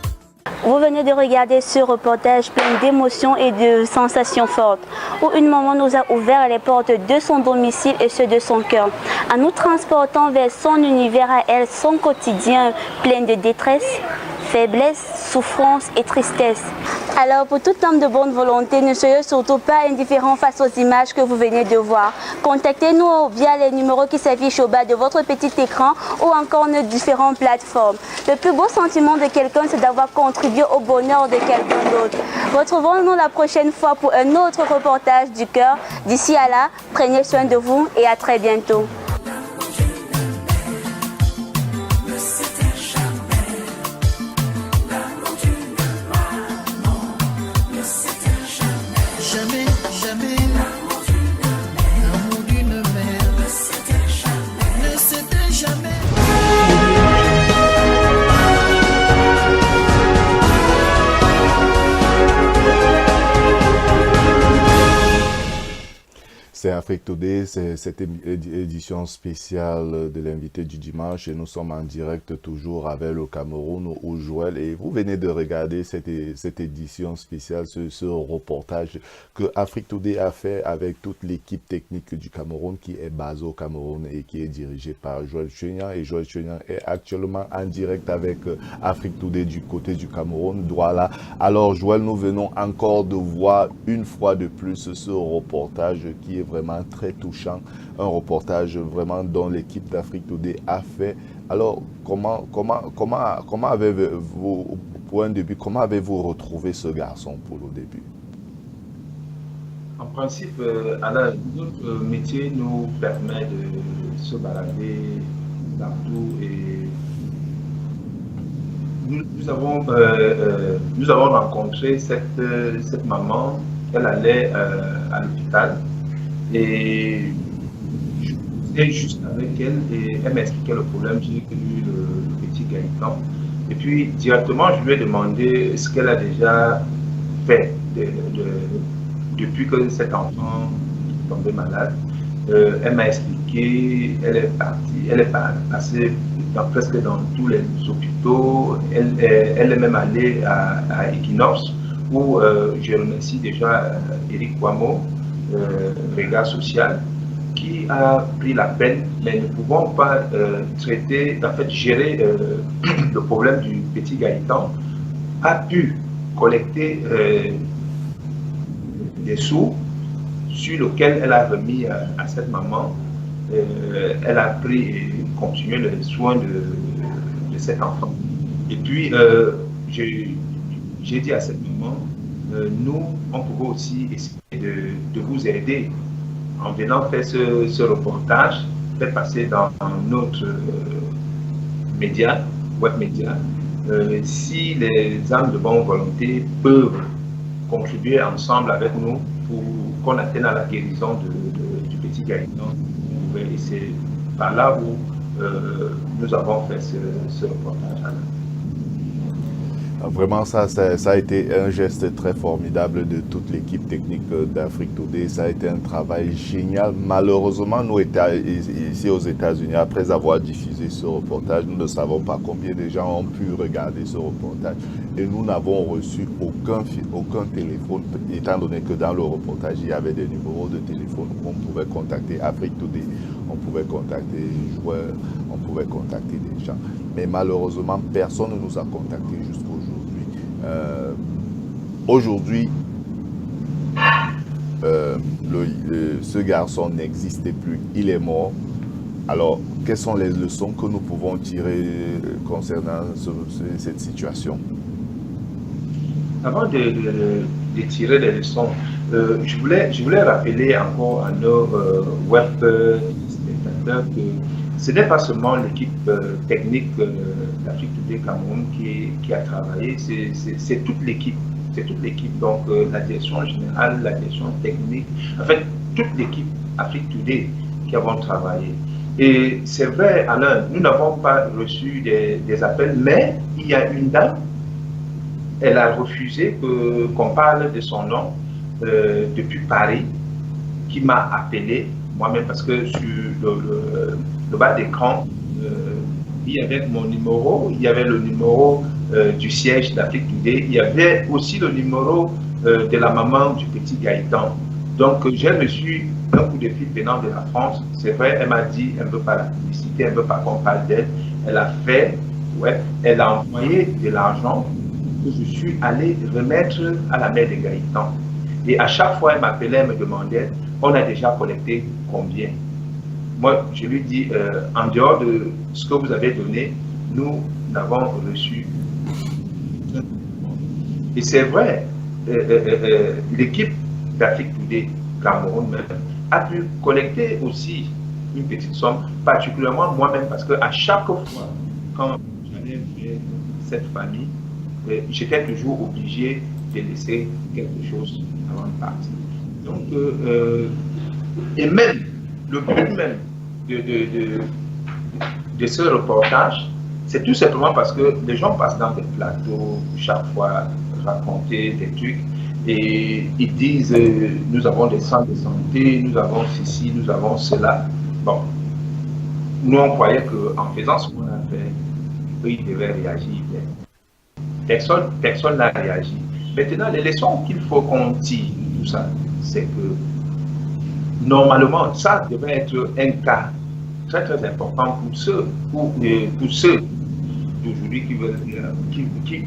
Vous venez de regarder ce reportage plein d'émotions et de sensations fortes, où une maman nous a ouvert les portes de son domicile et ceux de son cœur, en nous transportant vers son univers à elle, son quotidien plein de détresse, faiblesse, souffrance et tristesse. Alors pour toute homme de bonne volonté, ne soyez surtout pas indifférents face aux images que vous venez de voir. Contactez-nous via les numéros qui s'affichent au bas de votre petit écran ou encore nos différentes plateformes. Le plus beau sentiment de quelqu'un, c'est d'avoir contribué au bonheur de quelqu'un d'autre. Retrouvons-nous la prochaine fois pour un autre reportage du cœur. D'ici à là, prenez soin de vous et à très bientôt. Jamais, jamais, l'amour d'une mère, ne c'était jamais. C'est Afrique Today, c'est cette édition spéciale de l'invité du dimanche et nous sommes en direct toujours avec le Cameroun au Joël et vous venez de regarder cette édition spéciale, ce reportage que Afrique Today a fait avec toute l'équipe technique du Cameroun qui est basée au Cameroun et qui est dirigée par Joël Chenian et Joël Chenian est actuellement en direct avec Afrique Today du côté du Cameroun, Douala. Alors Joël, nous venons encore de voir une fois de plus ce reportage qui est vraiment très touchant, un reportage vraiment dont l'équipe d'Afrique Today a fait. Alors, comment avez-vous, pour un début, comment avez-vous retrouvé ce garçon pour le début? En principe, Alain, notre métier nous permet de se balader partout et nous avons rencontré cette maman. Elle allait à l'hôpital et j'étais juste avec elle et elle m'expliquait le problème. J'ai connu le petit Gaëtan. Et puis directement, je lui ai demandé ce qu'elle a déjà fait depuis que cet enfant est tombé malade. Elle m'a expliqué, elle est passée presque dans tous les hôpitaux. Elle est même allée à Equinox, où je remercie déjà Eric Kwamo, Regard Social, qui a pris la peine, mais ne pouvons pas gérer le problème du petit Gaëtan, a pu collecter des sous sur lesquels elle a remis à cette maman. Elle a pris et continué les soins de cet enfant. Et puis, j'ai dit à cette maman, nous, on pourrait aussi essayer de vous aider en venant faire ce reportage, fait passer dans notre média, web média. Si les âmes de bonne volonté peuvent contribuer ensemble avec nous pour qu'on atteigne à la guérison du petit Gaëtan, et c'est par là où nous avons fait ce reportage. Vraiment, ça a été un geste très formidable de toute l'équipe technique d'Afrique Today. Ça a été un travail génial. Malheureusement, nous, ici aux États-Unis, après avoir diffusé ce reportage, nous ne savons pas combien de gens ont pu regarder ce reportage. Et nous n'avons reçu aucun téléphone, étant donné que dans le reportage, il y avait des numéros de téléphone où on pouvait contacter Afrique Today, on pouvait contacter les joueurs, on pouvait contacter des gens. Mais malheureusement, personne ne nous a contactés jusqu'aujourd'hui. Aujourd'hui, ce garçon n'existait plus, il est mort. Alors, quelles sont les leçons que nous pouvons tirer concernant cette situation? Avant de tirer des leçons, je voulais rappeler encore à nos web spectateurs que ce n'est pas seulement l'équipe technique d'Afrique Today Cameroun qui a travaillé, c'est toute l'équipe. C'est toute l'équipe, donc la direction générale, la direction technique, en fait, toute l'équipe Afrique Today qui avons travaillé. Et c'est vrai, Alain, nous n'avons pas reçu des appels, mais il y a une dame, elle a refusé qu'on parle de son nom depuis Paris, qui m'a appelé, moi-même, parce que sur le bas d'écran, il y avait mon numéro, il y avait le numéro du siège d'Afrique Today, il y avait aussi le numéro de la maman du petit Gaëtan. Donc j'ai reçu un coup de fil venant de la France. C'est vrai, elle m'a dit, elle ne veut pas la publicité, elle ne veut pas qu'on parle d'elle. Elle a fait, elle a envoyé de l'argent que je suis allé remettre à la mère de Gaëtan. Et à chaque fois, elle m'appelait, elle me demandait, on a déjà collecté combien? Moi, je lui dis, en dehors de ce que vous avez donné, nous n'avons reçu. Et c'est vrai, l'équipe d'Afrique Today Cameroun même a pu collecter aussi une petite somme, particulièrement moi-même, parce qu'à chaque fois, quand j'allais vers cette famille, j'étais toujours obligé de laisser quelque chose avant de partir. Donc, et même, le but même de ce reportage, c'est tout simplement parce que les gens passent dans des plateaux chaque fois raconter des trucs et ils disent nous avons des centres de santé, nous avons ceci, nous avons cela. Bon, nous on croyait qu'en faisant ce qu'on a fait, ils devaient réagir. Personne n'a réagi. Maintenant, les leçons qu'il faut qu'on tire de tout ça, c'est que normalement, ça devait être un cas très très important pour ceux d'aujourd'hui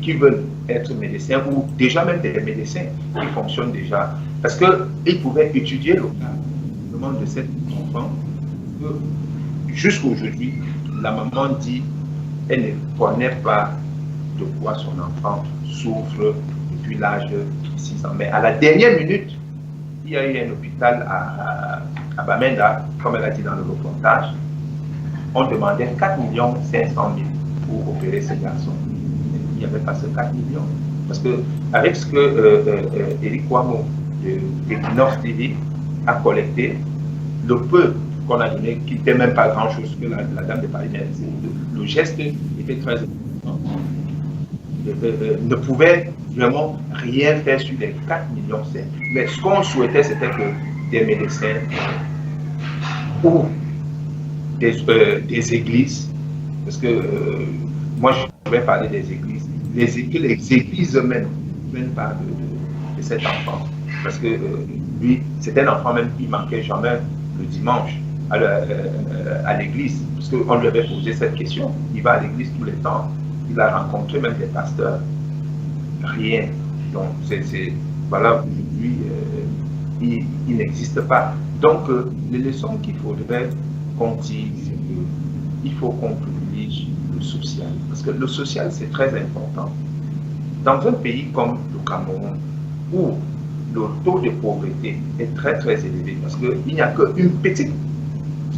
qui veulent être médecins ou déjà même des médecins qui fonctionnent déjà. Parce qu'ils pouvaient étudier le cas de cet enfant. Jusqu'à aujourd'hui, la maman dit elle ne connaît pas de quoi son enfant souffre depuis l'âge de 6 ans. Mais à la dernière minute, il y a eu un hôpital à Bamenda, comme elle a dit dans le reportage. On demandait 4 500 000 pour opérer ce garçon. n'y avait pas ces 4 millions. Parce que avec ce que Eric Kwamo de North TV a collecté, le peu qu'on a donné, qui n'était même pas grand-chose que la dame de Paris, le geste était très important. Ne pouvait vraiment rien faire sur les 4 millions. Mais ce qu'on souhaitait, c'était que des médecins ou des églises, parce que moi je vais parler des églises, les églises même parlent de cet enfant, parce que lui, c'était un enfant même qui manquait jamais le dimanche à l'église, parce qu'on lui avait posé cette question. Il va à l'église tous les temps, il a rencontré même des pasteurs, rien. Donc voilà, aujourd'hui il n'existe pas. Donc les leçons qu'il faudrait qu'on tire, c'est qu'il faut qu'on privilégie le social, parce que le social c'est très important. Dans un pays comme le Cameroun, où le taux de pauvreté est très très élevé, parce qu'il n'y a qu'une petite,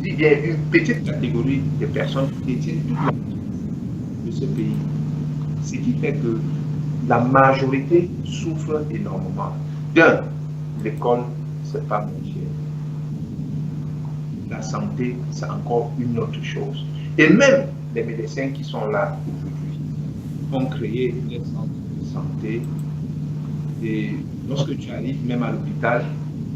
il y a une petite catégorie de personnes qui détiennent toute la de ce pays, ce qui fait que la majorité souffre énormément. D'un, l'école, c'est pas mon cher. La santé, c'est encore une autre chose. Et même les médecins qui sont là aujourd'hui ont créé des centres de santé. Et lorsque tu arrives même à l'hôpital,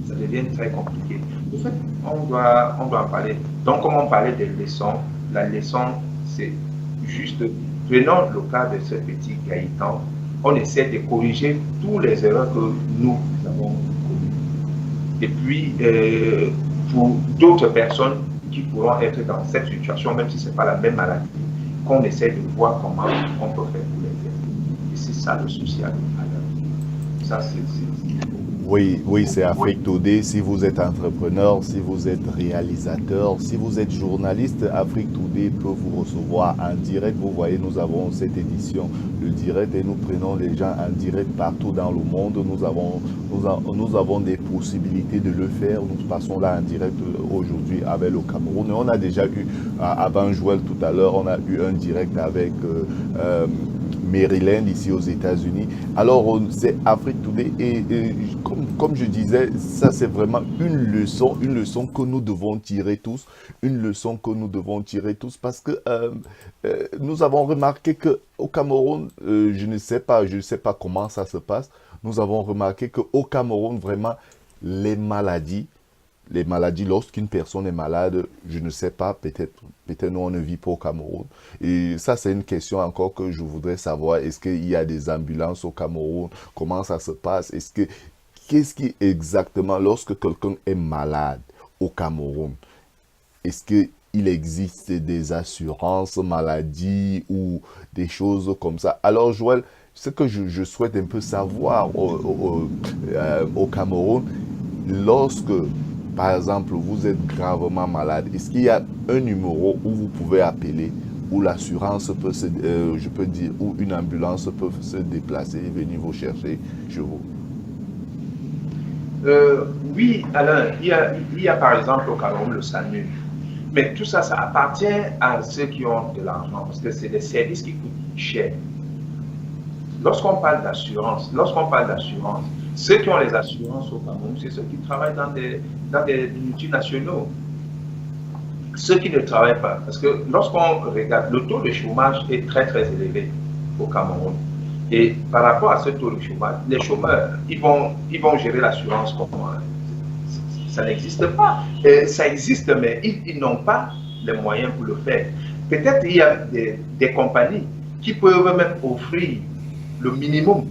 ça devient très compliqué. En fait, on doit en parler. Donc, comme on parlait des leçons, la leçon, c'est juste, prenons le cas de ce petit Gaëtan, on essaie de corriger toutes les erreurs que nous avons commises. Et puis, pour d'autres personnes qui pourront être dans cette situation, même si ce n'est pas la même maladie, qu'on essaie de voir comment on peut faire pour les aider. Et c'est ça le social. Ça, c'est... Oui, c'est Afrique Today. Si vous êtes entrepreneur, si vous êtes réalisateur, si vous êtes journaliste, Afrique Today peut vous recevoir en direct. Vous voyez, nous avons cette édition, le direct, et nous prenons les gens en direct partout dans le monde. Nous avons des possibilités de le faire. Nous passons là en direct aujourd'hui avec le Cameroun. Et on a déjà eu, avant Joël tout à l'heure, on a eu un direct avec... Maryland, ici aux États-Unis. Alors, c'est Afrique Today et comme je disais, ça c'est vraiment une leçon que nous devons tirer tous, parce que nous avons remarqué qu'au Cameroun, je ne sais pas comment ça se passe, nous avons remarqué qu'au Cameroun, vraiment, les maladies, lorsqu'une personne est malade, je ne sais pas, peut-être nous on ne vit pas au Cameroun. Et ça, c'est une question encore que je voudrais savoir. Est-ce qu'il y a des ambulances au Cameroun? Comment ça se passe? Qu'est-ce qui exactement, lorsque quelqu'un est malade au Cameroun, est-ce qu'il existe des assurances maladie ou des choses comme ça? Alors, Joël, ce que je souhaite un peu savoir au Cameroun, lorsque... Par exemple, vous êtes gravement malade. Est-ce qu'il y a un numéro où vous pouvez appeler, où l'assurance peut où une ambulance peut se déplacer et venir vous chercher chez vous? Oui, Alain, il y a par exemple au Cameroun le SAMU. Mais tout ça, ça appartient à ceux qui ont de l'argent, parce que c'est des services qui coûtent cher. Lorsqu'on parle d'assurance, ceux qui ont les assurances au Cameroun, c'est ceux qui travaillent dans des multinationaux. Ceux qui ne travaillent pas, parce que lorsqu'on regarde, le taux de chômage est très très élevé au Cameroun. Et par rapport à ce taux de chômage, les chômeurs, ils vont gérer l'assurance comment? Ça n'existe pas. Ça existe, mais ils n'ont pas les moyens pour le faire. Peut-être il y a des compagnies qui peuvent même offrir le minimum.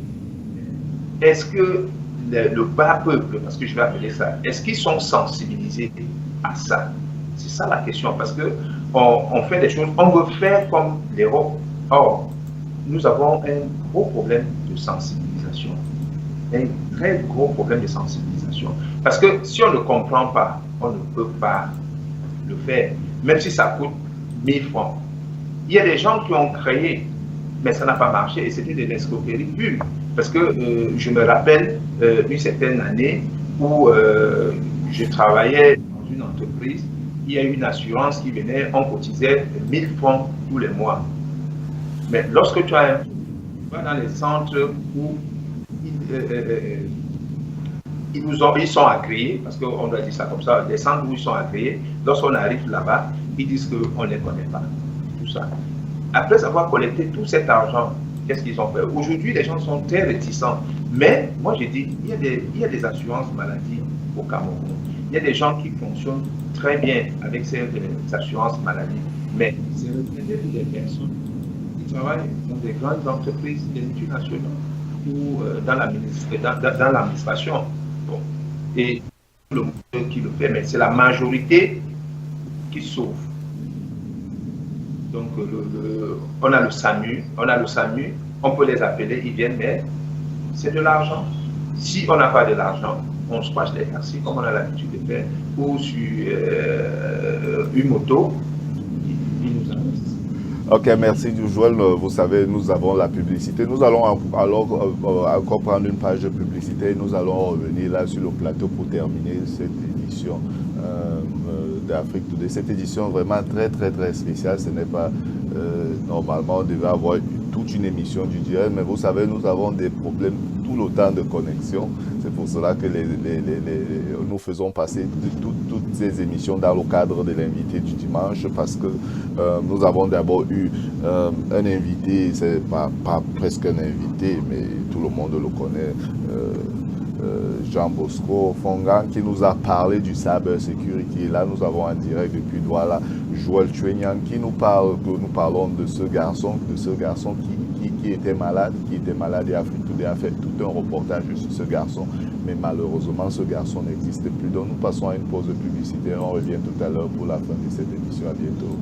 Est-ce que le bas peuple, parce que je vais appeler ça, est-ce qu'ils sont sensibilisés à ça? C'est ça la question, parce qu'on fait des choses, on veut faire comme l'Europe. Or, nous avons un gros problème de sensibilisation. Un très gros problème de sensibilisation. Parce que si on ne comprend pas, on ne peut pas le faire, même si ça coûte 1000 francs. Il y a des gens qui ont créé, mais ça n'a pas marché, et c'était de l'escroquerie pure. Parce que je me rappelle une certaine année où je travaillais dans une entreprise, il y a une assurance qui venait, on cotisait 1000 francs tous les mois. Mais lorsque tu as va dans les centres où ils sont agréés, parce qu'on doit dire ça comme ça, les centres où ils sont agréés, lorsqu'on arrive là-bas, ils disent qu'on ne les connaît pas, tout ça. Après avoir collecté tout cet argent, qu'est-ce qu'ils ont fait? Aujourd'hui, les gens sont très réticents. Mais moi, je dis, il y a des assurances maladie au Cameroun. Il y a des gens qui fonctionnent très bien avec ces assurances maladie. Mais c'est réservé pour des personnes qui travaillent dans des grandes entreprises, des multinationales ou dans l'administration. Bon. Et le monde qui le fait, mais c'est la majorité qui sauve. Donc, on a le SAMU, on peut les appeler, ils viennent, mais c'est de l'argent. Si on n'a pas de l'argent, on se passe les taxis, comme on a l'habitude de faire, ou sur une moto, ils nous investissent. Ok, merci Joël. Vous savez, nous avons la publicité. Nous allons alors encore prendre une page de publicité. Nous allons revenir là sur le plateau pour terminer cette édition d'Afrique Today. Cette édition vraiment très spéciale. Ce n'est pas normalement, on devait avoir toute une émission du direct, mais vous savez, nous avons des problèmes tout le temps de connexion. C'est pour cela que nous faisons passer toutes ces émissions dans le cadre de l'invité du dimanche, parce que nous avons d'abord eu un invité, c'est pas presque un invité, mais tout le monde le connaît, Jean Bosco Fongan, qui nous a parlé du cyber security. Et là, nous avons en direct depuis Douala Joël Chuenyan qui nous parlons de ce garçon qui était malade, et Afrique Today a fait tout un reportage sur ce garçon. Mais malheureusement, ce garçon n'existe plus. Donc, nous passons à une pause de publicité. On revient tout à l'heure pour la fin de cette émission. À bientôt.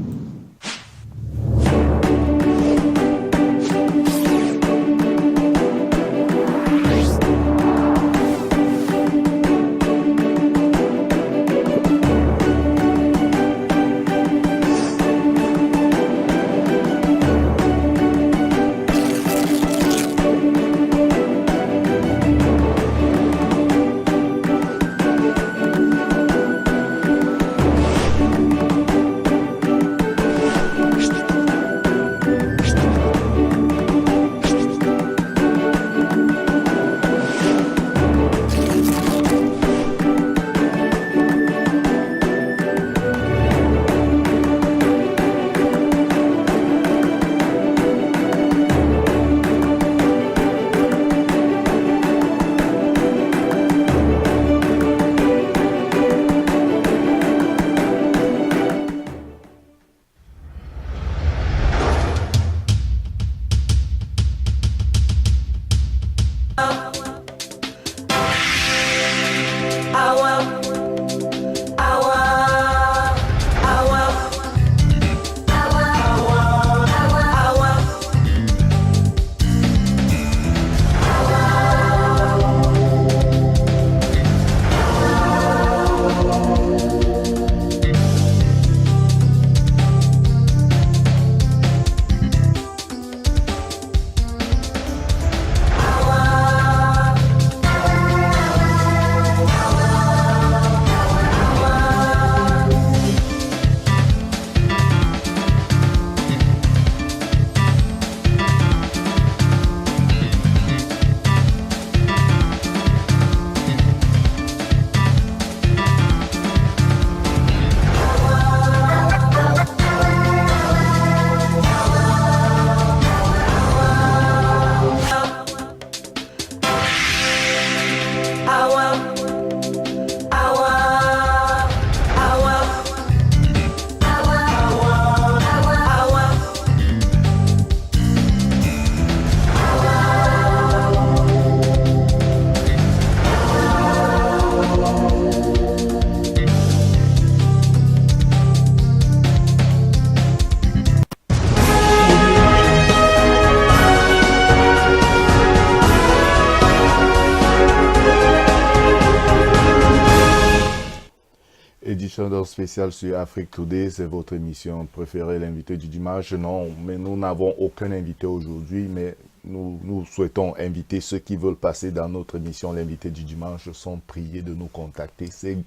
Spécial sur Afrique Today, c'est votre émission préférée, l'invité du dimanche. Non, mais nous n'avons aucun invité aujourd'hui, mais nous souhaitons inviter ceux qui veulent passer dans notre émission L'invité du dimanche sont priés de nous contacter. C'est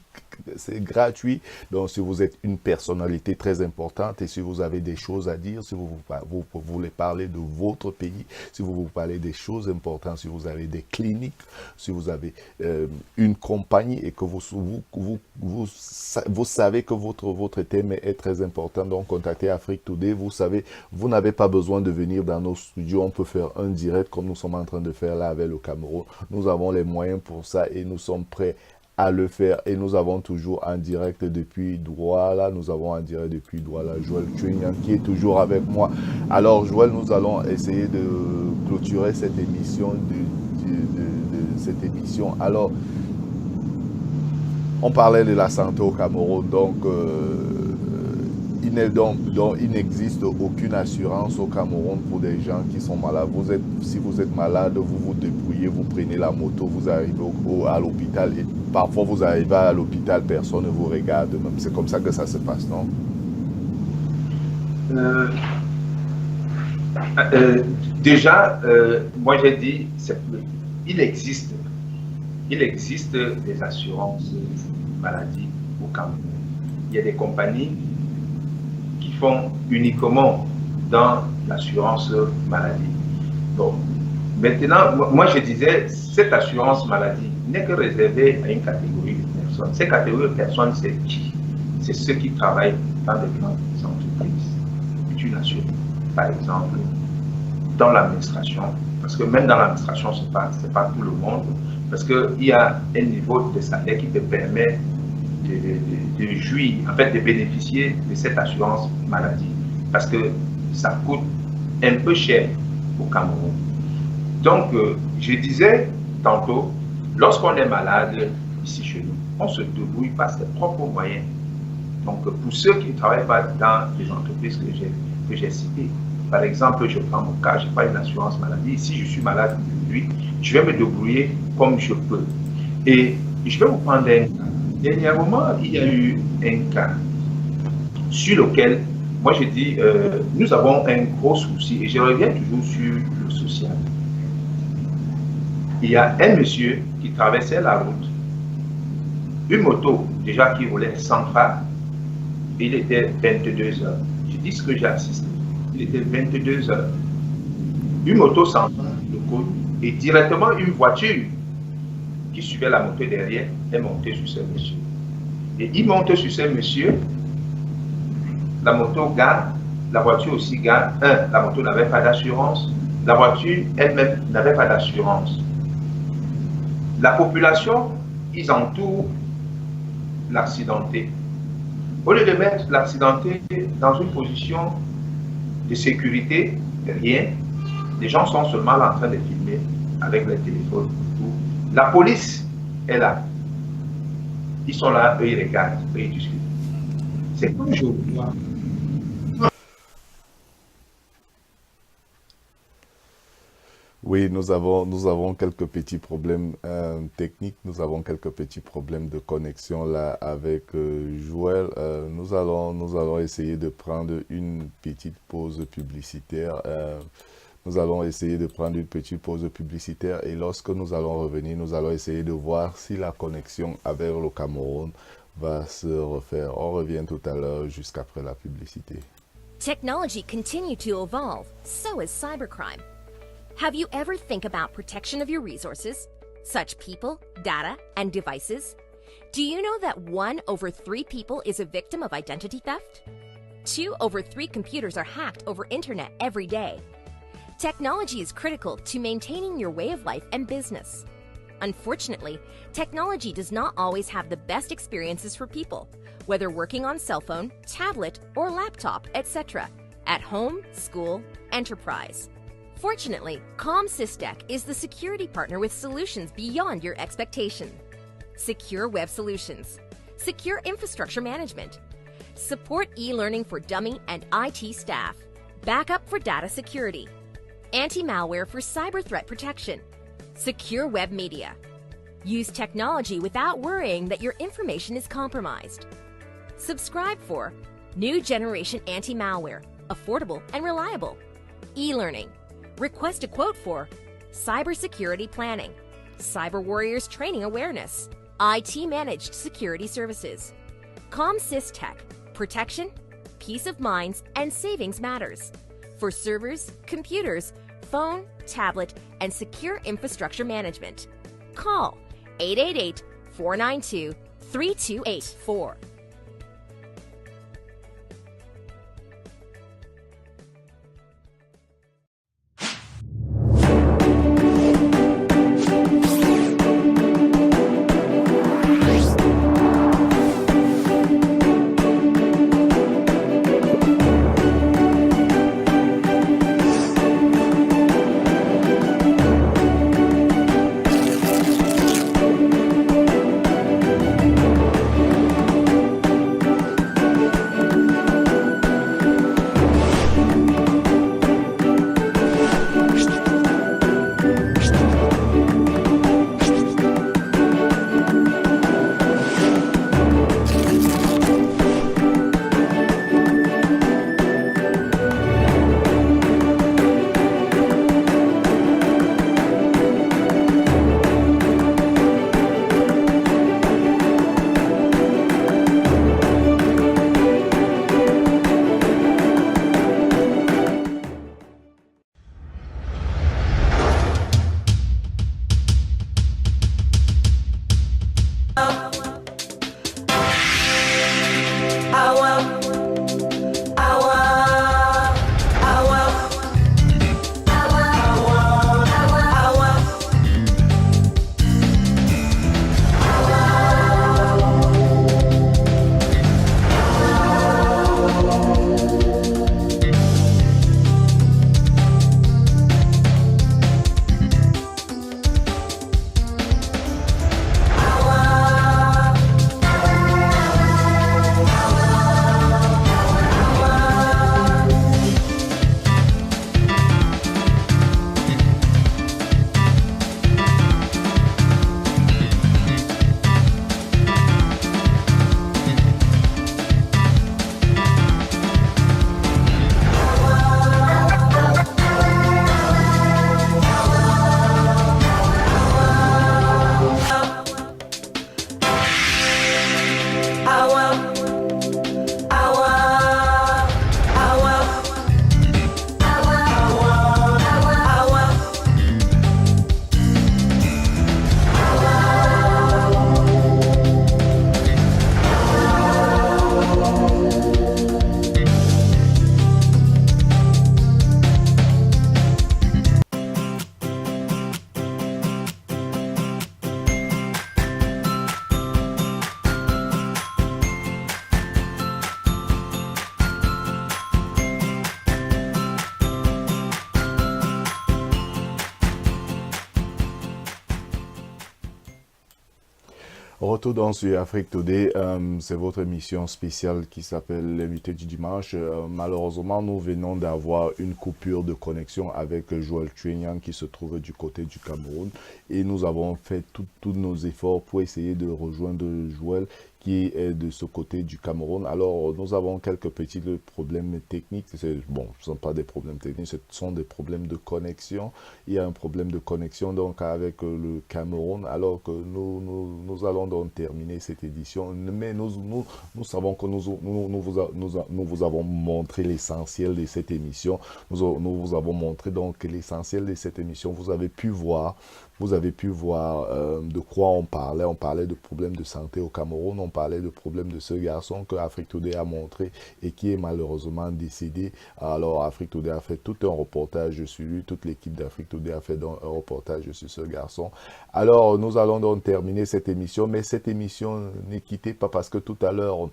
gratuit. Donc, si vous êtes une personnalité très importante et si vous avez des choses à dire, si vous voulez parler de votre pays, si vous parlez des choses importantes, si vous avez des cliniques, si vous avez une compagnie et que vous savez que votre thème est très important, donc contactez Afrique Today. Vous savez, vous n'avez pas besoin de venir dans nos studios. On peut faire un direct comme nous sommes en train de faire là avec le Cameroun. Nous avons les moyens pour ça et nous sommes prêts à le faire. Et nous avons toujours en direct depuis Douala. Nous avons en direct depuis Douala Joël Chuignan qui est toujours avec moi. Alors Joël, nous allons essayer de clôturer cette émission. Cette émission. Alors, on parlait de la santé au Cameroun. Donc, il n'existe aucune assurance au Cameroun pour des gens qui sont malades. Si vous êtes malade, vous vous débrouillez, vous prenez la moto, vous arrivez à l'hôpital et parfois vous arrivez à l'hôpital, personne ne vous regarde. C'est comme ça que ça se passe, non? Déjà, moi j'ai dit, il existe des assurances maladie au Cameroun. Il y a des compagnies qui font uniquement dans l'assurance maladie. Donc, maintenant, moi je disais, cette assurance maladie n'est que réservée à une catégorie de personnes. Ces catégories de personnes, c'est qui? C'est ceux qui travaillent dans des grandes entreprises. C'est une assurance. Par exemple, dans l'administration, parce que même dans l'administration, ce n'est pas tout le monde, parce qu'il y a un niveau de salaire qui te permet de jouir, en fait, de bénéficier de cette assurance maladie, parce que ça coûte un peu cher au Cameroun. Donc, je disais tantôt, lorsqu'on est malade ici chez nous, on se débrouille par ses propres moyens. Donc, pour ceux qui ne travaillent pas dans les entreprises que j'ai citées, par exemple, je prends mon cas, je n'ai pas une assurance maladie. Si je suis malade aujourd'hui, je vais me débrouiller comme je peux. Et je vais vous prendre un cas. Dernièrement, il y a eu un cas sur lequel, moi je dis, nous avons un gros souci, et je reviens toujours sur le social. Il y a un monsieur qui traversait la route, une moto déjà qui roulait sans phare, il était 22 heures. Je dis ce que j'ai assisté. Il était 22 heures. Une moto sans phare de côte et directement une voiture qui suivait la moto derrière est montée sur ce monsieur. Et il monte sur ce monsieur, la moto garde, la voiture aussi garde. La moto n'avait pas d'assurance, la voiture elle-même n'avait pas d'assurance. La population, ils entourent l'accidenté. Au lieu de mettre l'accidenté dans une position de sécurité, rien, les gens sont seulement là en train de filmer avec les téléphones. Tout. La police est là. Ils sont là, eux ils regardent, eux ils discutent. C'est comme je vois. Oui, nous avons quelques petits problèmes techniques, nous avons quelques petits problèmes de connexion là avec Joël. Nous allons essayer de prendre une petite pause publicitaire. Nous allons essayer de prendre une petite pause publicitaire et lorsque nous allons revenir, nous allons essayer de voir si la connexion avec le Cameroun va se refaire. On revient tout à l'heure jusqu'après la publicité. Technology continues to evolve, so is cybercrime. Have you ever think about protection of your resources, such people, data, and devices? Do you know that 1 over 3 people is a victim of identity theft? 2 over 3 computers are hacked over internet every day. Technology is critical to maintaining your way of life and business. Unfortunately, technology does not always have the best experiences for people, whether working on cell phone, tablet, or laptop, etc., at home, school, enterprise. Fortunately, ComSysTech is the security partner with solutions beyond your expectation. Secure web solutions, secure infrastructure management, support e-learning for dummy and IT staff, backup for data security, anti-malware for cyber threat protection, secure web media. Use technology without worrying that your information is compromised. Subscribe for new generation anti-malware, affordable and reliable. E-learning, Request a quote for cybersecurity planning, cyber warriors training awareness, IT managed security services, ComSys Tech, protection, peace of minds, and savings matters for servers, computers, phone, tablet, and secure infrastructure management. Call 888-492-3284. Retour dans sur Afrique Today, c'est votre émission spéciale qui s'appelle l'invité du dimanche. Malheureusement, nous venons d'avoir une coupure de connexion avec Joël Tuenyan qui se trouve du côté du Cameroun et nous avons fait tous nos efforts pour essayer de rejoindre Joël qui est de ce côté du Cameroun. Alors, nous avons quelques petits problèmes techniques. Bon, ce ne sont pas des problèmes techniques, ce sont des problèmes de connexion. Il y a un problème de connexion donc avec le Cameroun, alors que nous allons donc terminer cette édition. Mais nous savons que nous vous avons montré l'essentiel de cette émission. Nous vous avons montré donc l'essentiel de cette émission. Vous avez pu voir de quoi on parlait. On parlait de problèmes de santé au Cameroun. On parlait de problèmes de ce garçon que Afrique Today a montré et qui est malheureusement décédé. Alors Afrique Today a fait tout un reportage sur lui. Toute l'équipe d'Afrique Today a fait donc un reportage sur ce garçon. Alors nous allons donc terminer cette émission. Mais cette émission, ne quittez pas parce que tout à l'heure,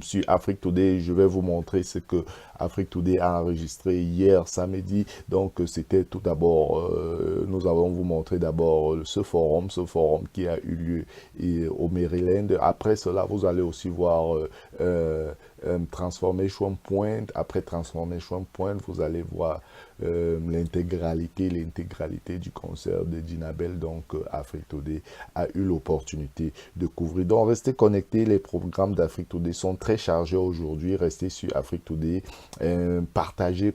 sur Afrique Today, je vais vous montrer ce que Afrique Today a enregistré hier samedi. Donc c'était tout d'abord, nous allons vous montrer d'abord ce forum qui a eu lieu au Maryland. Après cela, vous allez aussi voir Transformation Point. Après Transformation Point, vous allez voir l'intégralité du concert de Jinabel. Donc, Afrique Today a eu l'opportunité de couvrir. Donc, restez connectés. Les programmes d'Afrique Today sont très chargés aujourd'hui. Restez sur Afrique Today. Partagez.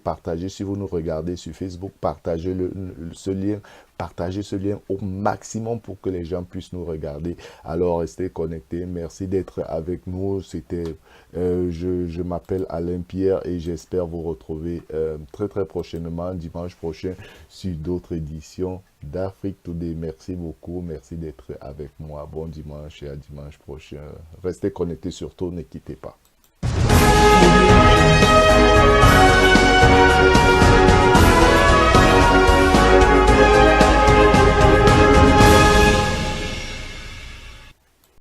Si vous nous regardez sur Facebook, partagez ce lien. Partagez ce lien au maximum pour que les gens puissent nous regarder. Alors, restez connectés. Merci d'être avec nous. C'était, je m'appelle Alain Pierre et j'espère vous retrouver très très prochainement, dimanche prochain, sur d'autres éditions d'Afrique Today. Merci beaucoup. Merci d'être avec moi. Bon dimanche et à dimanche prochain. Restez connectés surtout, ne quittez pas.